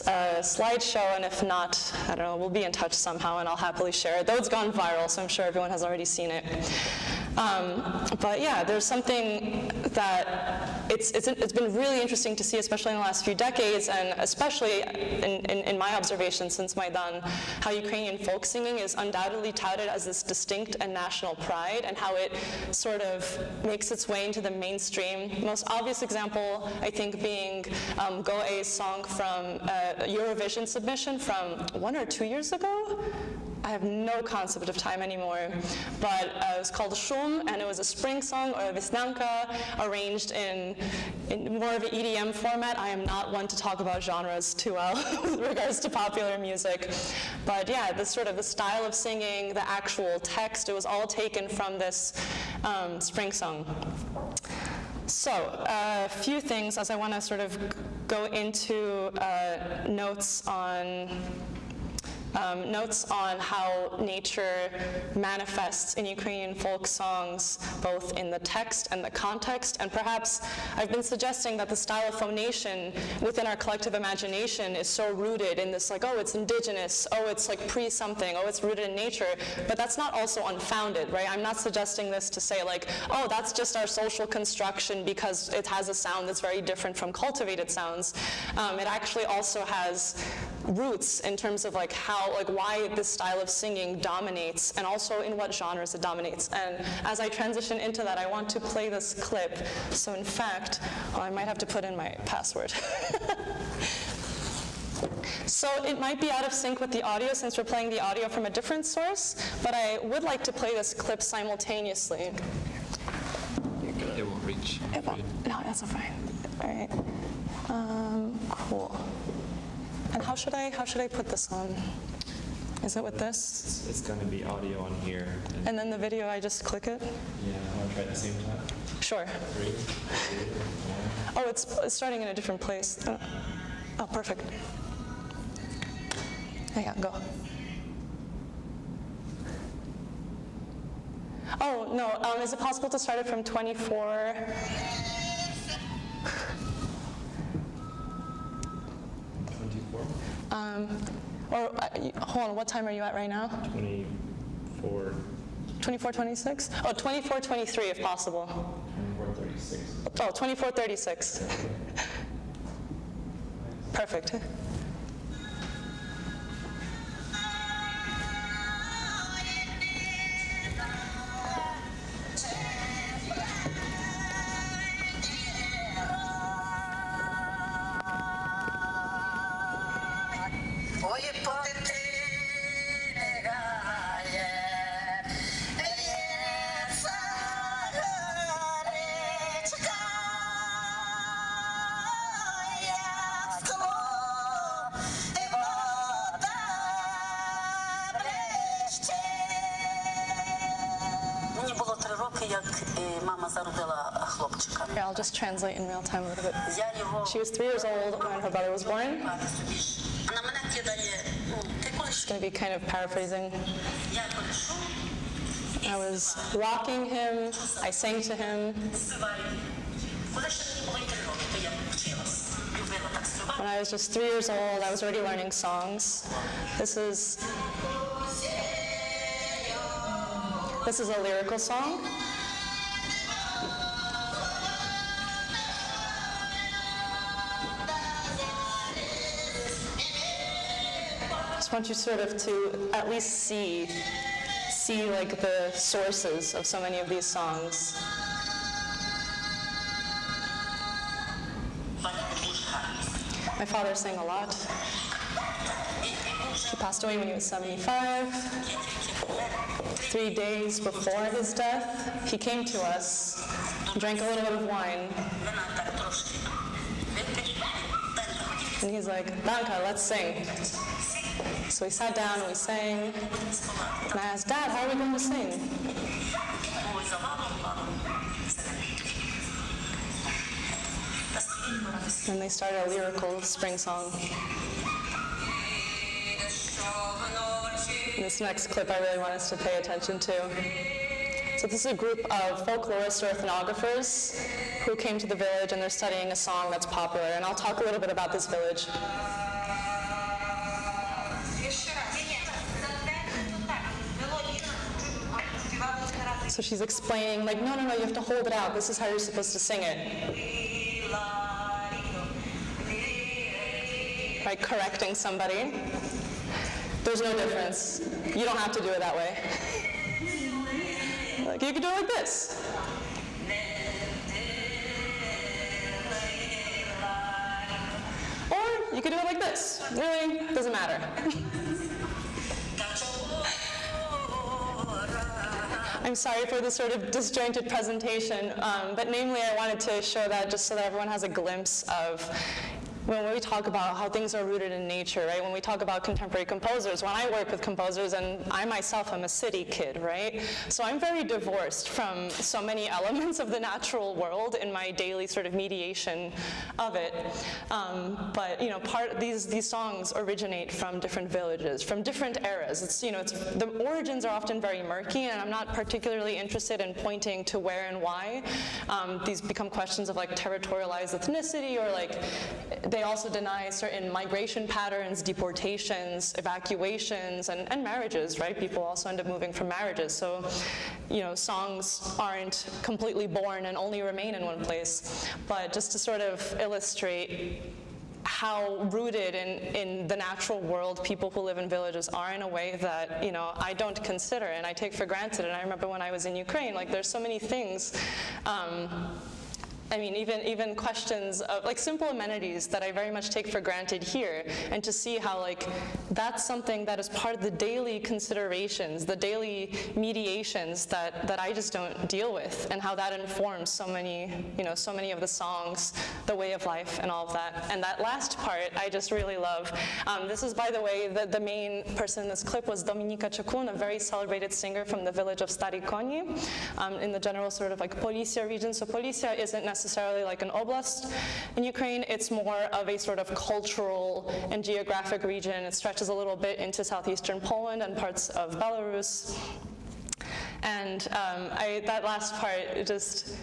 slideshow, and if not, I don't know, we'll be in touch somehow, and I'll happily share it. Though it's gone viral, so I'm sure everyone has already seen it. But yeah, there's something that it's been really interesting to see, especially in the last few decades, and especially in my observation since Maidan, how Ukrainian folk singing is undoubtedly touted as this distinct and national pride, and how it sort of makes its way into the mainstream. Most obvious example, I think, being Go A's song from a Eurovision submission from 1 or 2 years ago. I have no concept of time anymore, but it was called Shum, and it was a spring song, or a Vesnyanka, arranged in more of an EDM format. I am not one to talk about genres too well with regards to popular music, but yeah, the style of singing, the actual text, it was all taken from this spring song. So, a few things as I want to sort of go into notes on how nature manifests in Ukrainian folk songs, both in the text and the context. And perhaps I've been suggesting that the style of phonation within our collective imagination is so rooted in this, like, oh, it's indigenous, oh, it's like pre-something, oh, it's rooted in nature. But that's not also unfounded, right? I'm not suggesting this to say, like, oh, that's just our social construction because it has a sound that's very different from cultivated sounds. It actually also has roots in terms of like why this style of singing dominates, and also in what genres it dominates. And as I transition into that, I want to play this clip. So in fact, I might have to put in my password. So it might be out of sync with the audio since we're playing the audio from a different source, but I would like to play this clip simultaneously. It won't reach. No, that's fine. All right. Cool. And how should I put this on? Is it with this? It's going to be audio on here. And then the video, I just click it? Yeah, I want to try at the same time. Sure. 3, 2, 1. Oh, it's starting in a different place. Oh, perfect. Yeah, go. Oh, no, is it possible to start it from 24? Hold on, what time are you at right now? 24. 24, 26? Oh, 24, 23 if possible. 24:36. Oh, 24:36. Perfect. Here, I'll just translate in real time a little bit. She was 3 years old when her brother was born. It's going to be kind of paraphrasing. I was rocking him, I sang to him. When I was just 3 years old, I was already learning songs. This is a lyrical song. I just want you sort of to at least see like the sources of so many of these songs. My father sang a lot. He passed away when he was 75. 3 days before his death, he came to us, drank a little bit of wine, and he's like, Danka, let's sing. So we sat down and we sang, and I asked, Dad, how are we going to sing? And they started a lyrical spring song. This next clip I really want us to pay attention to. It's So this is a group of folklorists or ethnographers who came to the village and they're studying a song that's popular. And I'll talk a little bit about this village. So she's explaining, like, no, you have to hold it out. This is how you're supposed to sing it. Right, correcting somebody. There's no difference. You don't have to do it that way. Like, you can do it like this. Or you could do it like this. Really, doesn't matter. I'm sorry for the sort of disjointed presentation, but namely I wanted to show that just so that everyone has a glimpse of when we talk about how things are rooted in nature, right? When we talk about contemporary composers, when I work with composers, and I myself am a city kid, right? So I'm very divorced from so many elements of the natural world in my daily sort of mediation of it. But you know, these songs originate from different villages, from different eras. The origins are often very murky, and I'm not particularly interested in pointing to where and why. These become questions of like territorialized ethnicity, or like they also deny certain migration patterns, deportations, evacuations, and marriages, right? People also end up moving from marriages. So, you know, songs aren't completely born and only remain in one place. But just to sort of illustrate how rooted in the natural world people who live in villages are in a way that, you know, I don't consider and I take for granted. And I remember when I was in Ukraine, like there's so many things, I mean, even questions of like simple amenities that I very much take for granted here, and to see how like that's something that is part of the daily considerations, the daily mediations that I just don't deal with, and how that informs so many of the songs, the way of life, and all of that. And that last part I just really love. This is, by the way, the main person in this clip was Dominika Chokun, a very celebrated singer from the village of Stari Koni, in the general sort of like Polisia region. So Polisia isn't necessarily like an oblast in Ukraine. It's more of a sort of cultural and geographic region. It stretches a little bit into southeastern Poland and parts of Belarus. And that last part, it's,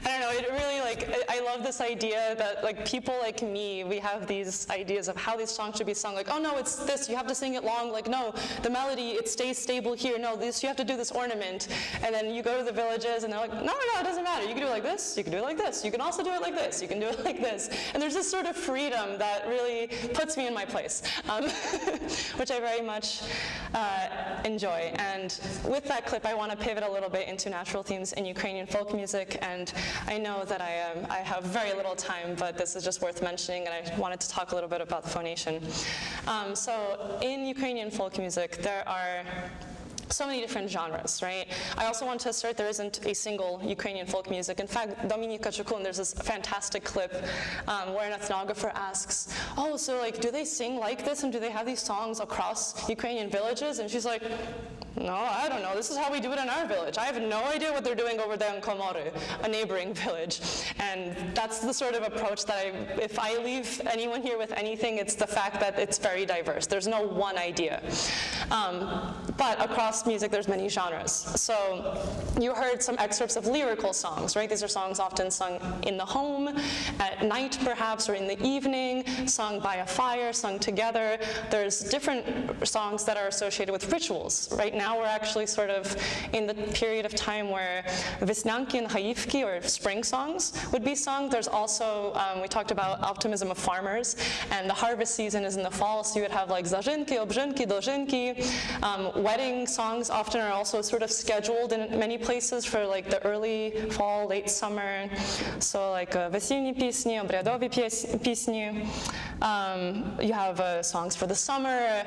I don't know, it really like, I love this idea that like people like me, we have these ideas of how these songs should be sung. Like, oh no, it's this, you have to sing it long. Like, no, the melody, it stays stable here. No, this, you have to do this ornament. And then you go to the villages and they're like, no, it doesn't matter. You can do it like this, you can do it like this. You can also do it like this, you can do it like this. And there's this sort of freedom that really puts me in my place, which I very much enjoy. And with that clip, I want to pivot a little bit into natural themes in Ukrainian folk music, and I know that I have very little time, but this is just worth mentioning, and I wanted to talk a little bit about the phonation. So in Ukrainian folk music, there are so many different genres, right? I also want to assert there isn't a single Ukrainian folk music. In fact, Dominika Chokun, there's this fantastic clip where an ethnographer asks, oh, so like, do they sing like this, and do they have these songs across Ukrainian villages? And she's like, no, I don't know. This is how we do it in our village. I have no idea what they're doing over there in Komory, a neighboring village. And that's the sort of approach that if I leave anyone here with anything, it's the fact that it's very diverse. There's no one idea. But across music, there's many genres. So you heard some excerpts of lyrical songs, right? These are songs often sung in the home, at night perhaps, or in the evening, sung by a fire, sung together. There's different songs that are associated with rituals. Right now we're actually sort of in the period of time where Vesnyanki and Haivki, or spring songs, would be sung. There's also, we talked about optimism of farmers, and the harvest season is in the fall, so you would have like Zazhinki, Obzhinki, Dolzhinki. Wedding songs often are also sort of scheduled in many places for like the early fall, late summer. So like весільні пісні, обрядові пісні. You have songs for the summer,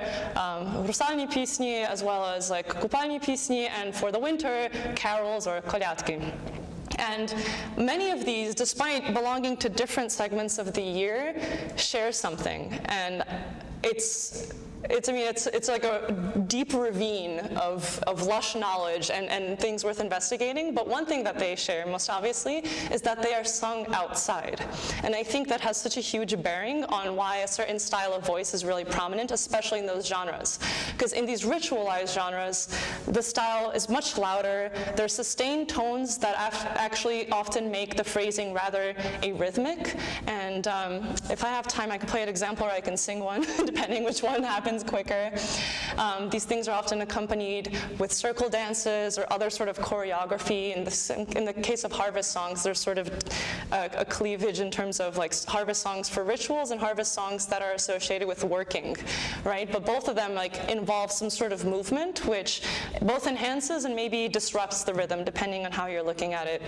русальні пісні, as well as like купальні пісні, and for the winter, carols or колядки. And many of these, despite belonging to different segments of the year, share something. And it's it's like a deep ravine of lush knowledge and things worth investigating. But one thing that they share, most obviously, is that they are sung outside. And I think that has such a huge bearing on why a certain style of voice is really prominent, especially in those genres. Because in these ritualized genres, the style is much louder. There are sustained tones that actually often make the phrasing rather arrhythmic. And if I have time, I can play an example or I can sing one, depending which one happens quicker. These things are often accompanied with circle dances or other sort of choreography. In the case of harvest songs, there's sort of a cleavage in terms of like harvest songs for rituals and harvest songs that are associated with working, right? But both of them like involve some sort of movement, which both enhances and maybe disrupts the rhythm, depending on how you're looking at it.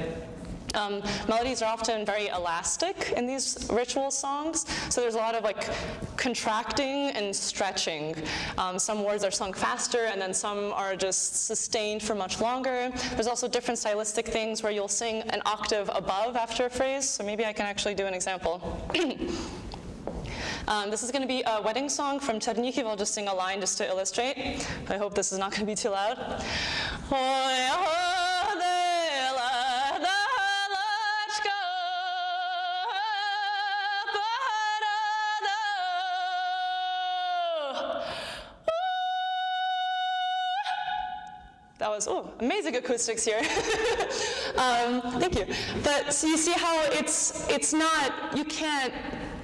Melodies are often very elastic in these ritual songs, so there's a lot of like contracting and stretching. Some words are sung faster, and then some are just sustained for much longer. There's also different stylistic things where you'll sing an octave above after a phrase, so maybe I can actually do an example. This is going to be a wedding song from Czernichiv. I'll just sing a line just to illustrate. I hope this is not going to be too loud. That was, amazing acoustics here. Thank you. But so you see how it's not, you can't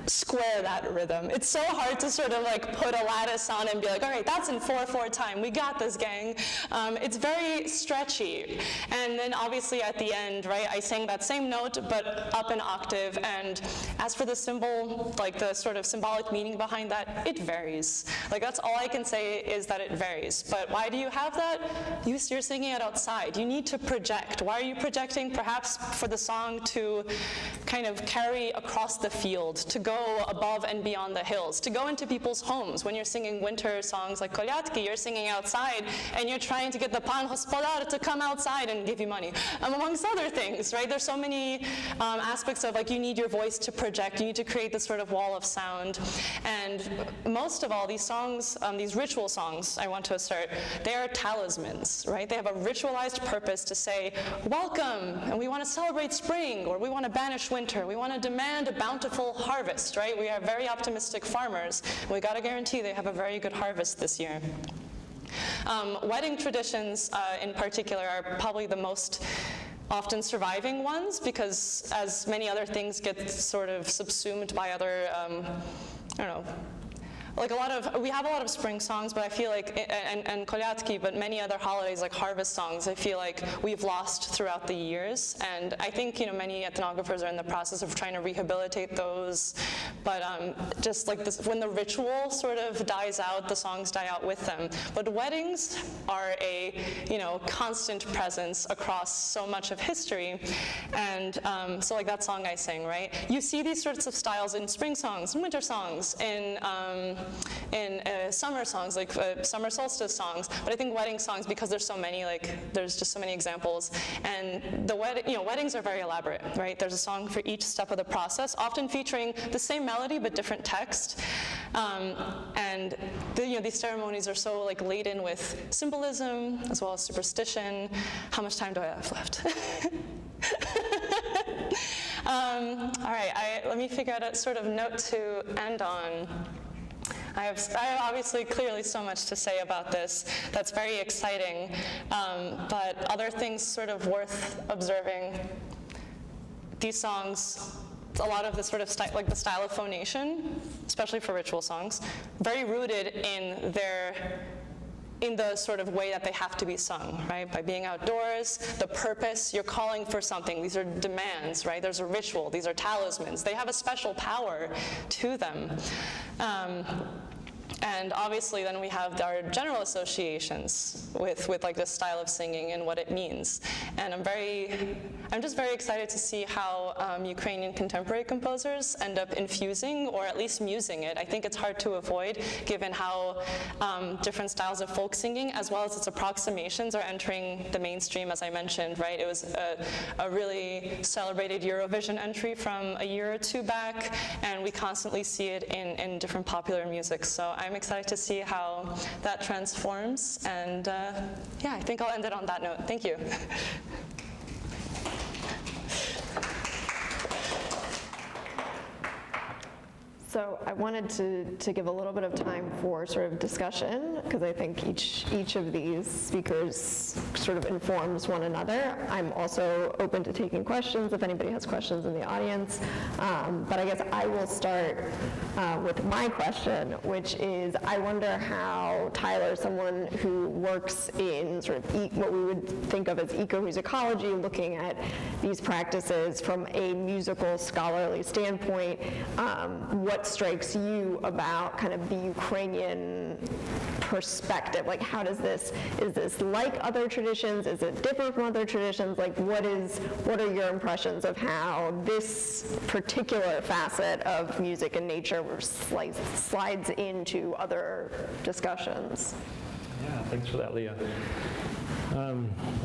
square that rhythm. It's so hard to sort of like put a lattice on and be like, all right, that's in 4/4 time. We got this, gang. It's very stretchy. And then obviously at the end, right, I sang that same note, but up an octave. And as for the symbol, like the sort of symbolic meaning behind that, it varies. Like that's all I can say is that it varies. But why do you have that? You're singing it outside. You need to project. Why are you projecting? Perhaps for the song to kind of carry across the field, to go above and beyond the hills, to go into people's homes. When you're singing winter songs like Kolyatki, you're singing outside and you're trying to get the pan hospodar to come outside and give you money, amongst other things, right? There's so many aspects of like you need your voice to project, you need to create this sort of wall of sound. And most of all, these songs, these ritual songs, I want to assert, they are talismans, right? They have a ritualized purpose to say, welcome, and we want to celebrate spring, or we want to banish winter, we want to demand a bountiful harvest, right? We are very optimistic farmers. We got to guarantee they have a very good harvest this year. Wedding traditions in particular are probably the most often surviving ones because as many other things get sort of subsumed by other, I don't know, like we have a lot of spring songs, but I feel like, and Kolyatki, but many other holidays like harvest songs, I feel like we've lost throughout the years. And I think, many ethnographers are in the process of trying to rehabilitate those. But just like this, when the ritual sort of dies out, the songs die out with them. But weddings are a, constant presence across so much of history. And so like that song I sang, right? You see these sorts of styles in spring songs, in winter songs, in summer songs, like summer solstice songs, but I think wedding songs, because there's so many, like there's just so many examples, and the weddings are very elaborate, right? There's a song for each step of the process, often featuring the same melody but different text, and these ceremonies are so like laden with symbolism as well as superstition. How much time do I have left? All right, let me figure out a sort of note to end on. I have obviously clearly so much to say about this that's very exciting, but other things sort of worth observing. These songs, a lot of the sort of like the style of phonation, especially for ritual songs, very rooted in the sort of way that they have to be sung, right? By being outdoors, the purpose, you're calling for something. These are demands, right? There's a ritual. These are talismans. They have a special power to them. And obviously then we have our general associations with like this style of singing and what it means. And I'm just very excited to see how Ukrainian contemporary composers end up infusing or at least musing it. I think it's hard to avoid given how different styles of folk singing as well as its approximations are entering the mainstream, as I mentioned, right? It was a really celebrated Eurovision entry from a year or two back, and we constantly see it in different popular music. So I'm I'm excited to see how that transforms. And yeah, I think I'll end it on that note. Thank you. So I wanted to give a little bit of time for sort of discussion, because I think each of these speakers sort of informs one another. I'm also open to taking questions if anybody has questions in the audience. But I guess I will start with my question, which is, I wonder how Tyler, someone who works in sort of what we would think of as eco-musicology, looking at these practices from a musical scholarly standpoint, what strikes you about kind of the Ukrainian perspective? Like, how does this, is this like other traditions? Is it different from other traditions? Like, what are your impressions of how this particular facet of music and nature slides into other discussions? Yeah, thanks for that, Leah.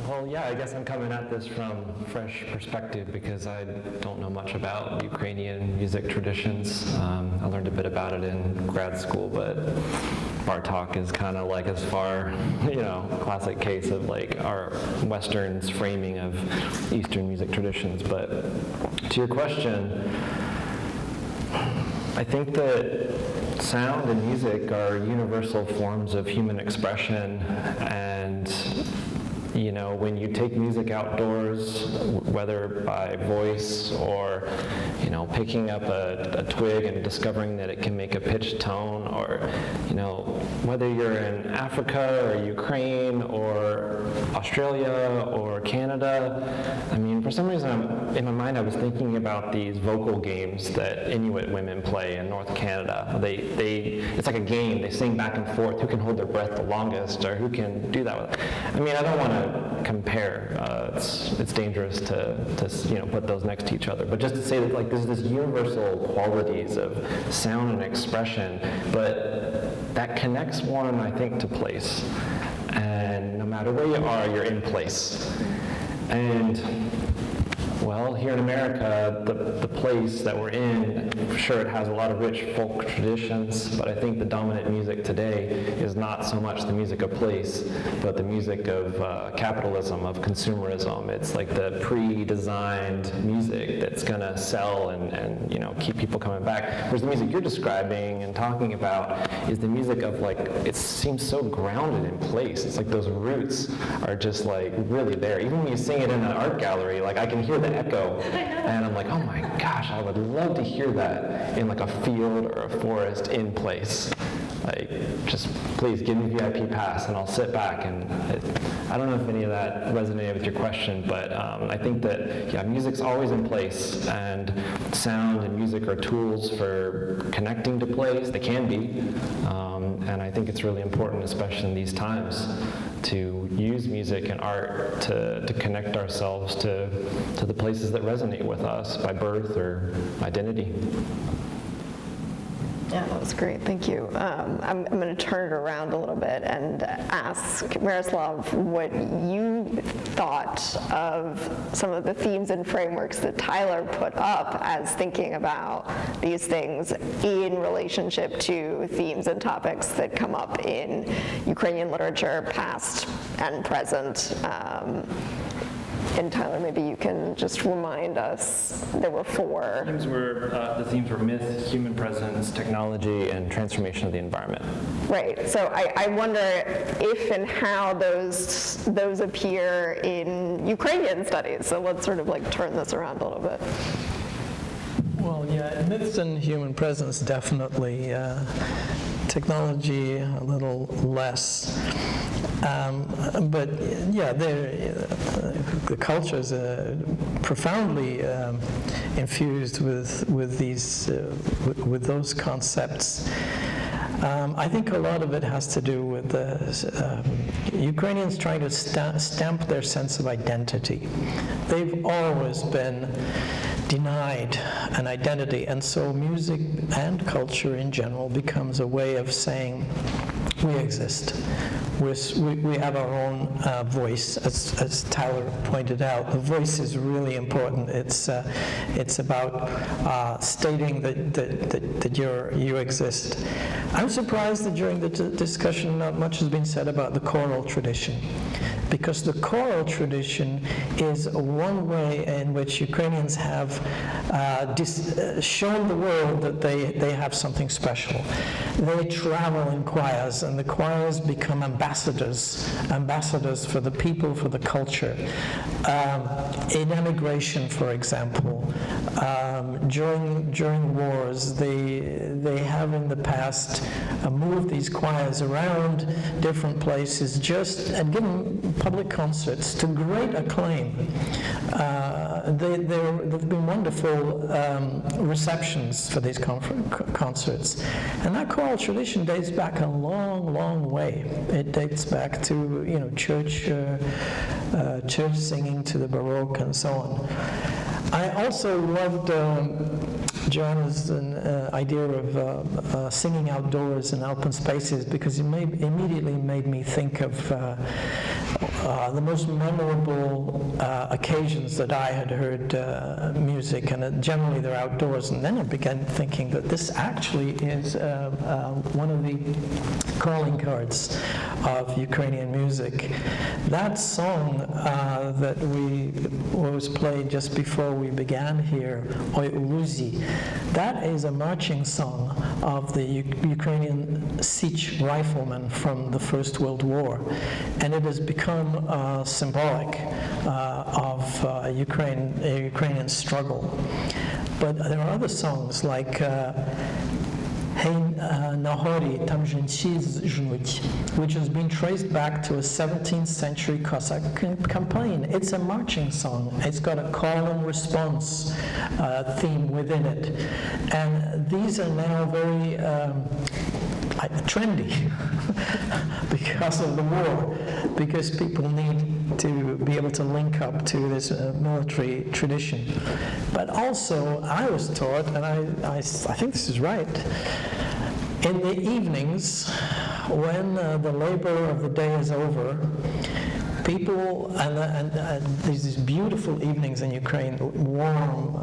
Well, yeah, I guess I'm coming at this from fresh perspective because I don't know much about Ukrainian music traditions. I learned a bit about it in grad school, but Bartok is kind of like as far, classic case of like our Western's framing of Eastern music traditions. But to your question, I think that sound and music are universal forms of human expression, and when you take music outdoors, whether by voice or picking up a twig and discovering that it can make a pitched tone, or whether you're in Africa or Ukraine or Australia or Canada, for some reason in my mind I was thinking about these vocal games that Inuit women play in North Canada. It's like a game. They sing back and forth, who can hold their breath the longest, or who can do that. I don't want to compare. It's dangerous to put those next to each other. But just to say that like there's this universal qualities of sound and expression, but that connects one, I think, to place. And no matter where you are, you're in place. And well, here in America, the place that we're in, sure, it has a lot of rich folk traditions, but I think the dominant music today is not so much the music of place, but the music of capitalism, of consumerism. It's like the pre-designed music that's going to sell and keep people coming back. Whereas the music you're describing and talking about is the music of like, it seems so grounded in place. It's like those roots are just like really there. Even when you sing it in an art gallery, like I can hear the echo, and I'm like, oh my gosh, I would love to hear that in like a field or a forest in place. Like, just please give me VIP pass and I'll sit back. And I don't know if any of that resonated with your question, but I think that, yeah, music's always in place, and sound and music are tools for connecting to place. They can be, and I think it's really important, especially in these times, to use music and art to connect ourselves to the places that resonate with us by birth or identity. Yeah, that was great. Thank you. I'm going to turn it around a little bit and ask Miroslav what you thought of some of the themes and frameworks that Tyler put up as thinking about these things in relationship to themes and topics that come up in Ukrainian literature, past and present. And Tyler, maybe you can just remind us, there were four. The themes were myth, human presence, technology, and transformation of the environment. Right. So I wonder if and how those appear in Ukrainian studies. So let's sort of like turn this around a little bit. Well, yeah, myths and human presence definitely. Technology a little less. But yeah, the culture is profoundly infused with these with those concepts. I think a lot of it has to do with the Ukrainians trying to stamp their sense of identity. They've always been denied an identity, and so music and culture in general becomes a way of saying, we exist. We have our own voice, as Tyler pointed out. The voice is really important. It's about stating that you exist. I'm surprised that during the discussion not much has been said about the choral tradition, because the choral tradition is one way in which Ukrainians have shown the world that they have something special. They travel in choirs, and the choirs become ambassadors for the people, for the culture. In emigration, for example, during wars, they have in the past moved these choirs around different places and given public concerts to great acclaim. There've been wonderful receptions for these concerts, and that choral tradition dates back a long, long way. It dates back to church singing, to the Baroque, and so on. I also loved Joanna's idea of singing outdoors in open spaces, because it immediately made me think of the most memorable occasions that I had heard music, and generally they're outdoors. And then I began thinking that this actually is one of the calling cards of Ukrainian music. That song that was played just before we began here, Oi Uluzi, that is a marching song of the Ukrainian Sich riflemen from the First World War, and it has become symbolic of Ukrainian struggle. But there are other songs like Hey Nahori Tam Zhenci Zhnut, which has been traced back to a 17th century Cossack campaign. It's a marching song. It's got a call and response theme within it. And these are now very trendy because of the war, because people need to be able to link up to this military tradition. But also, I was taught, and I think this is right, in the evenings, when the labor of the day is over, people, and these beautiful evenings in Ukraine, warm,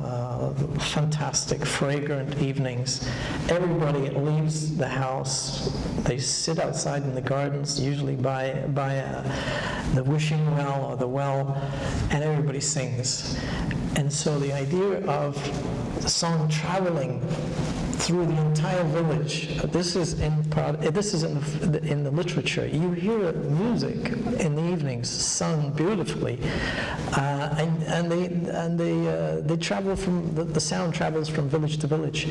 fantastic, fragrant evenings, everybody leaves the house. They sit outside in the gardens, usually by the wishing well or the well, and everybody sings. And so the idea of the song traveling through the entire village. This is in the literature. You hear music in the evenings sung beautifully, and they travel from the sound travels from village to village.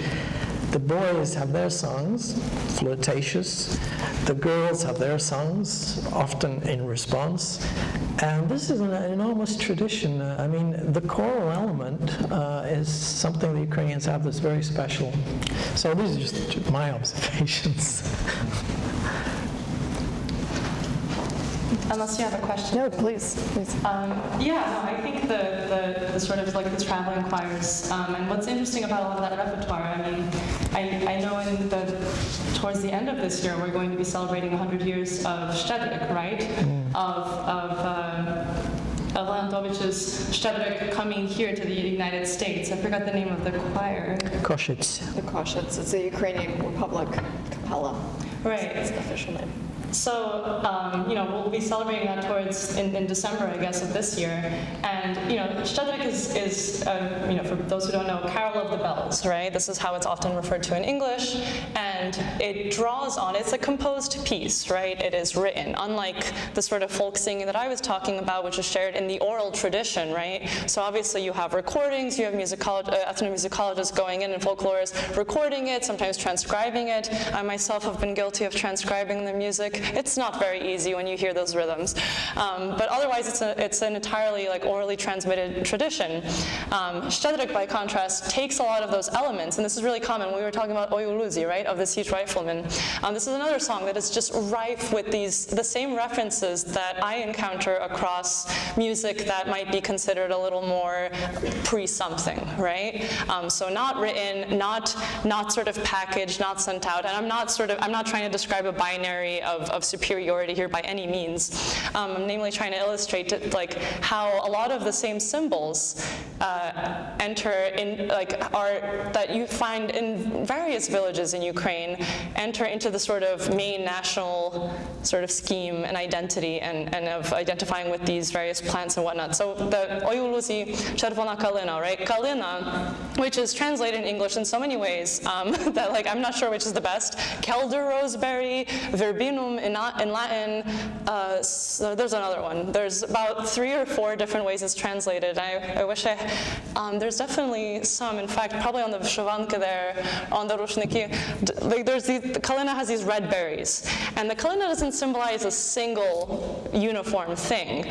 The boys have their songs, flirtatious. The girls have their songs, often in response. And this is an enormous tradition. I mean, the choral element is something the Ukrainians have that's very special. So these are just my observations. Unless you have a question. No, please. I think the sort of like the traveling choirs, and what's interesting about all of that repertoire, I mean, I know towards the end of this year, we're going to be celebrating 100 years of Szczedrik, right? Of Leontovich's Szczedrik coming here to the United States. I forgot the name of the choir. Koshitz. The Koshitz. It's the Ukrainian Republic Capella. Right. That's the official name. So, we'll be celebrating that in December, I guess, of this year. And, Szczedrik is for those who don't know, Carol of the Bells, right? This is how it's often referred to in English. And it draws on, it's a composed piece, right? It is written, unlike the sort of folk singing that I was talking about, which is shared in the oral tradition, right? So obviously you have recordings, you have ethnomusicologists going in and folklorists recording it, sometimes transcribing it. I myself have been guilty of transcribing the music. it's not very easy when you hear those rhythms. But otherwise, it's an entirely like orally transmitted tradition. Szczedrik, by contrast, takes a lot of those elements, and this is really common. We were talking about Oyuluzi, right, of the Siege Riflemen. This is another song that is just rife with the same references that I encounter across music that might be considered a little more pre-something, right? So not written, not sort of packaged, not sent out, and I'm not trying to describe a binary of superiority here by any means. I'm namely trying to illustrate like how a lot of the same symbols enter in, that you find in various villages in Ukraine, enter into the sort of main national sort of scheme and identity and of identifying with these various plants and whatnot. So the Oyuluzi Czerwona Kalina, right? Kalina, which is translated in English in so many ways that like I'm not sure which is the best. Kelder roseberry, verbinum in Latin. So there's another one. There's about 3 or 4 different ways it's translated. I wish there's definitely some. In fact, probably on the Vyshyvanka there, on the Rushniki, like the Kalina has these red berries, and the Kalina doesn't symbolize a single uniform thing.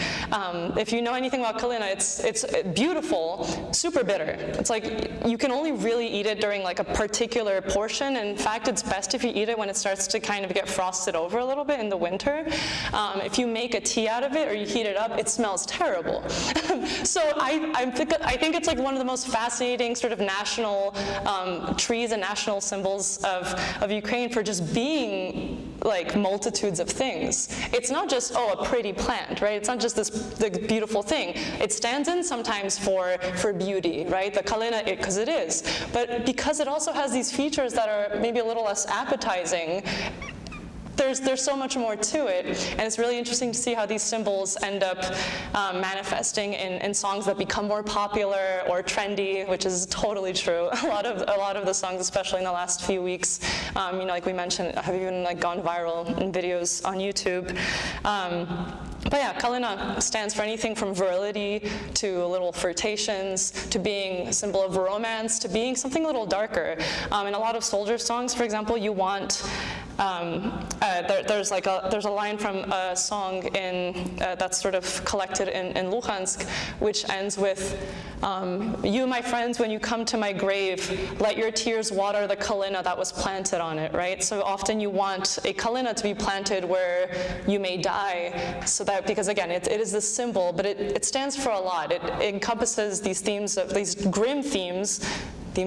If you know anything about Kalina, it's beautiful, super bitter. It's like you can only really eat it during like a particular portion. And in fact, it's best if you eat it when it starts to kind of get frosted over a little bit in the winter. If you make a tea out of it or you heat it up, it smells terrible. So I think it's like one of the most fascinating sort of national trees and national symbols of Ukraine for just being like multitudes of things. It's not just, oh, a pretty plant, right? It's not just this beautiful thing. It stands in sometimes for beauty, right? The Kalina, because it is. But because it also has these features that are maybe a little less appetizing, there's so much more to it, and it's really interesting to see how these symbols end up manifesting in songs that become more popular or trendy, which is totally true. A lot of the songs, especially in the last few weeks, like we mentioned, have even like gone viral in videos on YouTube. But yeah, Kalina stands for anything from virility to little flirtations, to being a symbol of romance, to being something a little darker. In a lot of soldier songs, for example, you want there's a line from a song that's sort of collected in Luhansk, which ends with, "You, my friends, when you come to my grave, let your tears water the kalina that was planted on it," right? So often you want a kalina to be planted where you may die, so that, because again, it is this symbol, but it stands for a lot. It encompasses these themes of these grim themes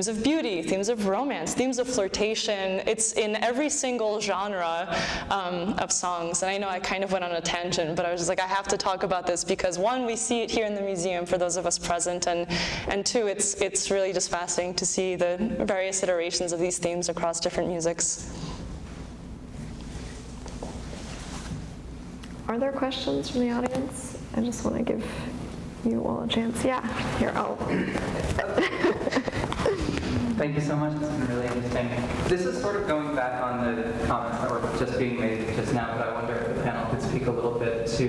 of beauty, themes of romance, themes of flirtation. It's in every single genre of songs. And I know I kind of went on a tangent, but I was just like, I have to talk about this because 1, we see it here in the museum for those of us present, and 2, it's really just fascinating to see the various iterations of these themes across different musics. Are there questions from the audience? I just want to give you all a chance. Yeah, here, Thank you so much. It's been really interesting. This is sort of going back on the comments that were just being made just now, but I wonder if the panel could speak a little bit to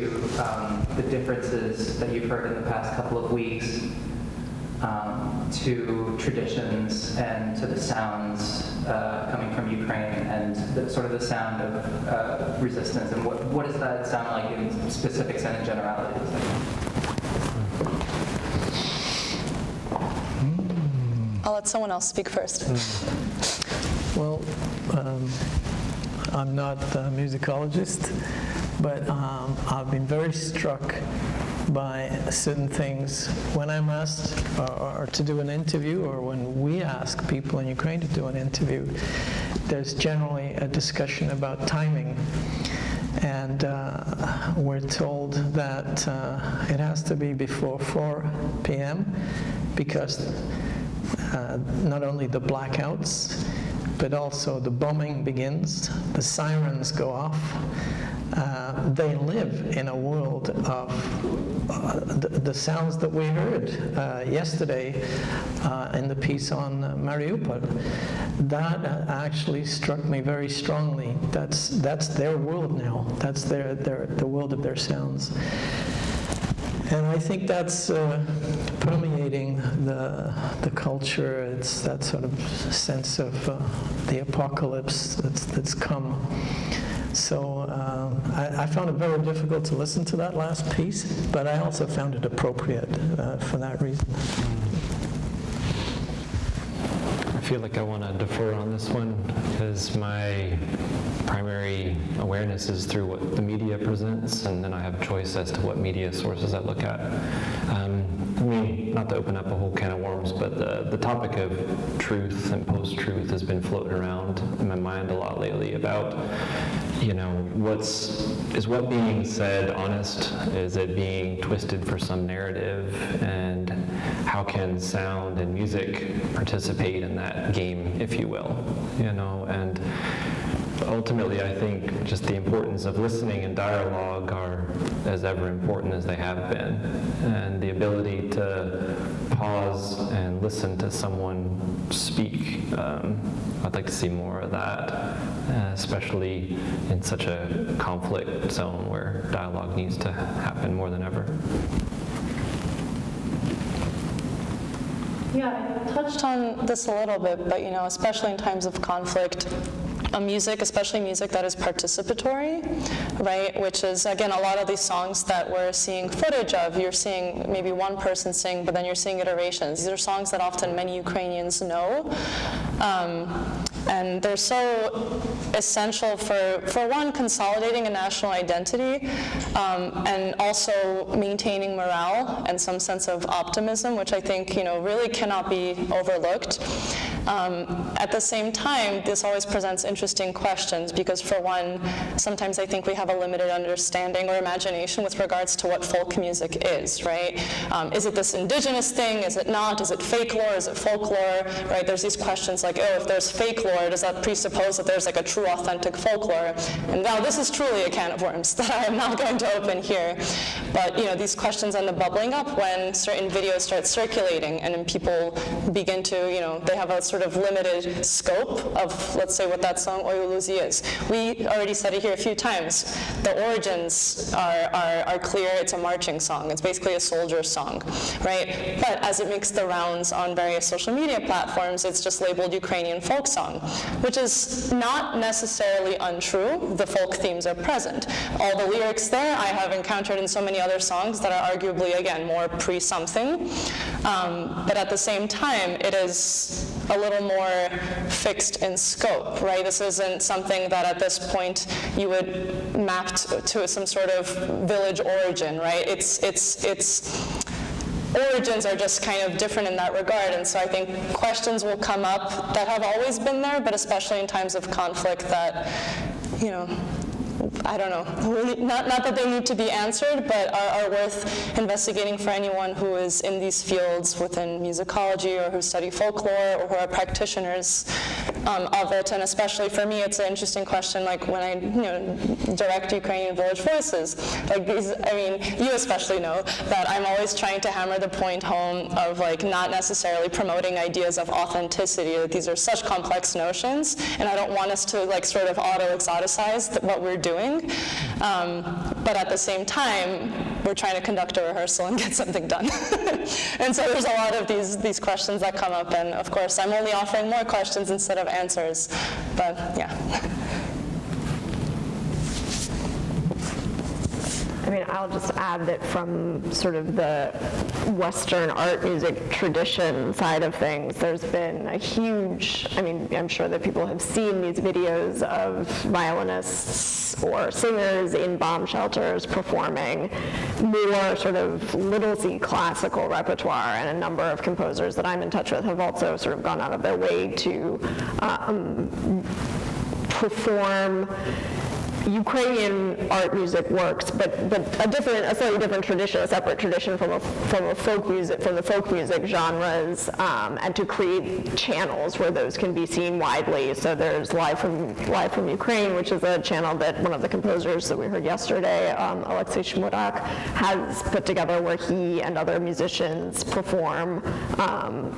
the differences that you've heard in the past couple of weeks to traditions and to the sounds coming from Ukraine and sort of the sound of resistance, and what does that sound like in specifics and in generalities? I'll let someone else speak first. Well, I'm not a musicologist, but I've been very struck by certain things when I'm asked or to do an interview, or when we ask people in Ukraine to do an interview. There's generally a discussion about timing. And we're told that it has to be before 4 p.m. because not only the blackouts, but also the bombing begins, the sirens go off. They live in a world of the sounds that we heard yesterday in the piece on Mariupol. That actually struck me very strongly. That's their world now. That's the world of their sounds. And I think that's permeating the culture. It's that sort of sense of the apocalypse that's come. So I found it very difficult to listen to that last piece, but I also found it appropriate for that reason. I feel like I want to defer on this one because my primary awareness is through what the media presents, and then I have choice as to what media sources I look at. I mean, not to open up a whole can of worms, but the topic of truth and post-truth has been floating around in my mind a lot lately about, you know, is what being said honest? Is it being twisted for some narrative? And how can sound and music participate in that game, if you will? You know, and ultimately, I think just the importance of listening and dialogue are as ever important as they have been. And the ability to pause and listen to someone speak, I'd like to see more of that, especially in such a conflict zone where dialogue needs to happen more than ever. Yeah, I touched on this a little bit, but you know, especially in times of conflict, music, especially music that is participatory, right? Which is, again, a lot of these songs that we're seeing footage of, you're seeing maybe one person sing, but then you're seeing iterations. These are songs that often many Ukrainians know. And they're so essential for one, consolidating a national identity, and also maintaining morale and some sense of optimism, which I think, you know, really cannot be overlooked. At the same time, this always presents interesting questions because, for one, sometimes I think we have a limited understanding or imagination with regards to what folk music is, right? Is it this indigenous thing? Is it not? Is it fake lore? Is it folklore? Right? There's these questions like, oh, if there's fake lore, does that presuppose that there's like a true, authentic folklore? And now this is truly a can of worms that I am not going to open here. But you know, these questions end up bubbling up when certain videos start circulating, and then people begin to, you know, they have a sort of limited scope of, let's say, what that song Oyuluzi is. We already said it here a few times. The origins are clear. It's a marching song. It's basically a soldier song, right? But as it makes the rounds on various social media platforms, it's just labeled Ukrainian folk song, which is not necessarily untrue. The folk themes are present. All the lyrics there I have encountered in so many other songs that are arguably, again, more pre-something. But at the same time, it is a little more fixed in scope, right? This isn't something that at this point you would map to some sort of village origin, right? Its origins are just kind of different in that regard, and so I think questions will come up that have always been there, but especially in times of conflict that, you know, I don't know, really, not that they need to be answered, but are worth investigating for anyone who is in these fields within musicology or who study folklore or who are practitioners of it. And especially for me, it's an interesting question, like when I, you know, direct Ukrainian Village Voices, like these, I mean, you especially know that I'm always trying to hammer the point home of like not necessarily promoting ideas of authenticity, that these are such complex notions, and I don't want us to like sort of auto-exoticize what we're doing. But at the same time, we're trying to conduct a rehearsal and get something done. And so there's a lot of these questions that come up, and of course I'm only offering more questions instead of answers, but yeah. I mean, I'll just add that from sort of the Western art music tradition side of things, there's been a huge, I mean, I'm sure that people have seen these videos of violinists or singers in bomb shelters performing more sort of Little Z classical repertoire, and a number of composers that I'm in touch with have also sort of gone out of their way to perform Ukrainian art music works, but a slightly different tradition, a separate tradition from the folk music genres, and to create channels where those can be seen widely. So there's Live from Ukraine, which is a channel that one of the composers that we heard yesterday, Alexei Shmurak, has put together, where he and other musicians perform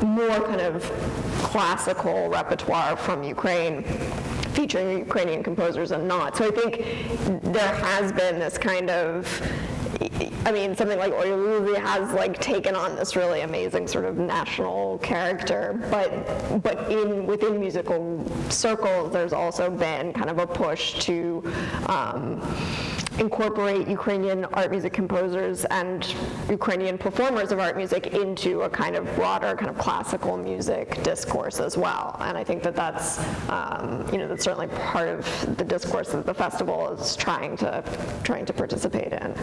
more kind of classical repertoire from Ukraine, featuring Ukrainian composers and not. So I think there has been this kind of, I mean, something like Oyuluzi has like taken on this really amazing sort of national character, but within musical circles, there's also been kind of a push to incorporate Ukrainian art music composers and Ukrainian performers of art music into a kind of broader kind of classical music discourse as well. And I think that that's certainly part of the discourse that the festival is trying to participate in.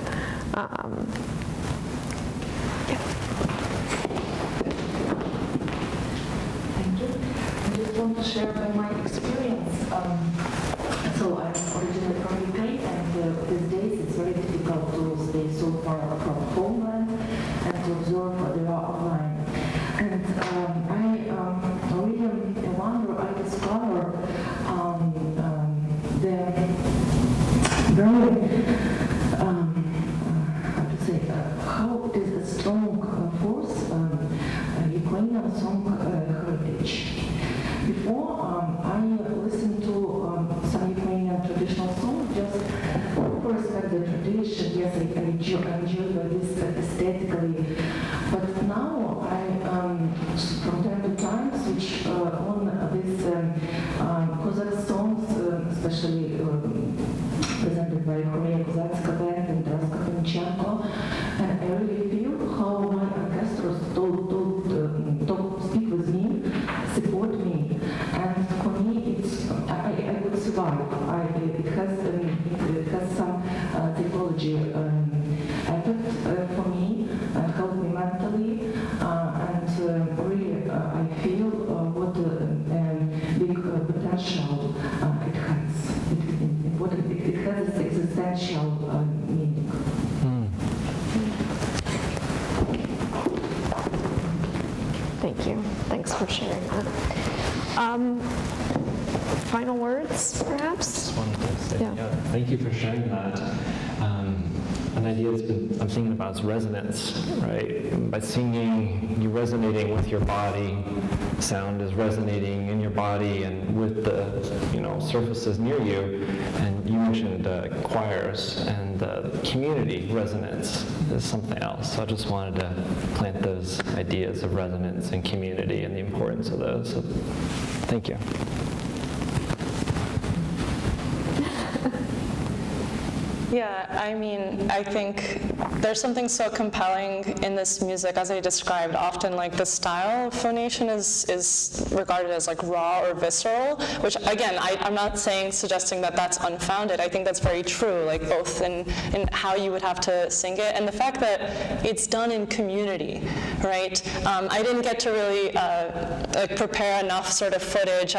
Thank you. I just want to share by my experience. So I'm originally from Ukraine, and these days it's very difficult to stay so far from homeland and to observe what there are online. And I really wonder, I discover the very, how to say, how is a strong force Ukrainian song heritage. Before, I listened to some Ukrainian traditional songs just to respect the tradition. Yes, I enjoy this aesthetically. But now I, from time to time, switch on these Kazakh songs, especially presented by Korea Kozakska band and Draska Penchenko, and I really feel how my orchestras speak with me, support me, and for me it's I would survive. It has some psychology effect for me, help me mentally, and really I feel what big potential it has. It has its existential meaning. Thank you. Thanks for sharing that. Final words, perhaps? Just wanted to say, Yeah. thank you for sharing that. An idea I'm thinking about is resonance, right? By singing, you're resonating with your body. Sound is resonating in your body and with the surfaces near you. And you mentioned choirs, and community resonance is something else. So I just wanted to plant those ideas of resonance and community and the importance of those. So thank you. Yeah, I mean, I think there's something so compelling in this music, as I described. Often, like, the style of phonation is regarded as like raw or visceral, which again, I'm not suggesting that that's unfounded. I think that's very true, like both in how you would have to sing it and the fact that it's done in community, right? I didn't get to really prepare enough sort of footage.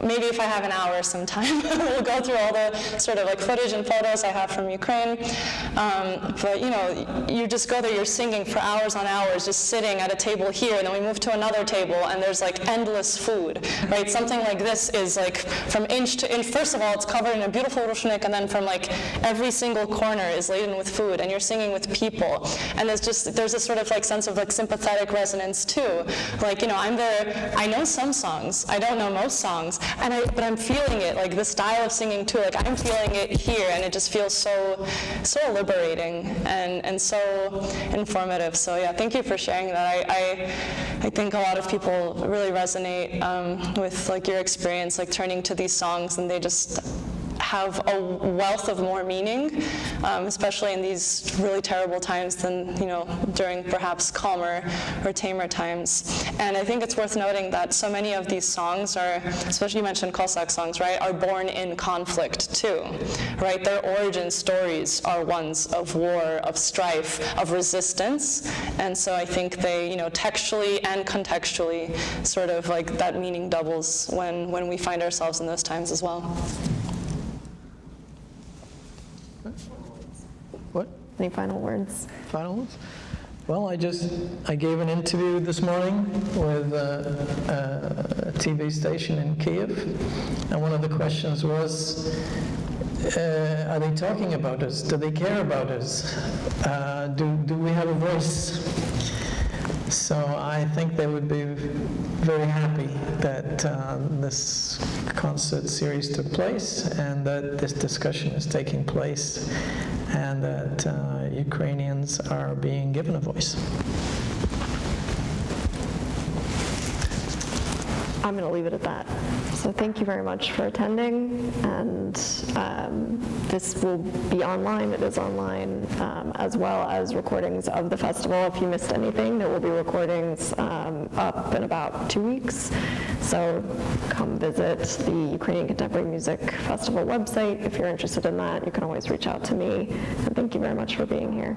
Maybe if I have an hour sometime, we'll go through all the sort of like footage and photos I have from Ukraine. But you just go there, you're singing for hours on hours, just sitting at a table here, and then we move to another table, and there's like endless food, right? Something like this is like from inch to inch. First of all, it's covered in a beautiful rushnik, and then from like every single corner is laden with food, and you're singing with people. And there's a sort of like sense of like sympathetic resonance too. Like, I'm there, I know some songs, I don't know most songs, but I'm feeling it, like the style of singing too, like I'm feeling it here, and it just feels so liberating and so informative. So yeah, thank you for sharing that. I think a lot of people really resonate with like your experience, like turning to these songs, and they just have a wealth of more meaning, especially in these really terrible times than during perhaps calmer or tamer times. And I think it's worth noting that so many of these songs are, especially you mentioned Cossack songs, right, are born in conflict too, right? Their origin stories are ones of war, of strife, of resistance, and so I think they, textually and contextually, sort of like that meaning doubles when we find ourselves in those times as well. What? Any final words? Final ones? Well, I gave an interview this morning with a TV station in Kiev, and one of the questions was, are they talking about us? Do they care about us? Do we have a voice? So I think they would be very happy that this concert series took place and that this discussion is taking place, and that Ukrainians are being given a voice. I'm going to leave it at that. So thank you very much for attending, and this will be online. It is online, as well as recordings of the festival. If you missed anything, there will be recordings up in about 2 weeks. So come visit the Ukrainian Contemporary Music Festival website. If you're interested in that, you can always reach out to me. And thank you very much for being here.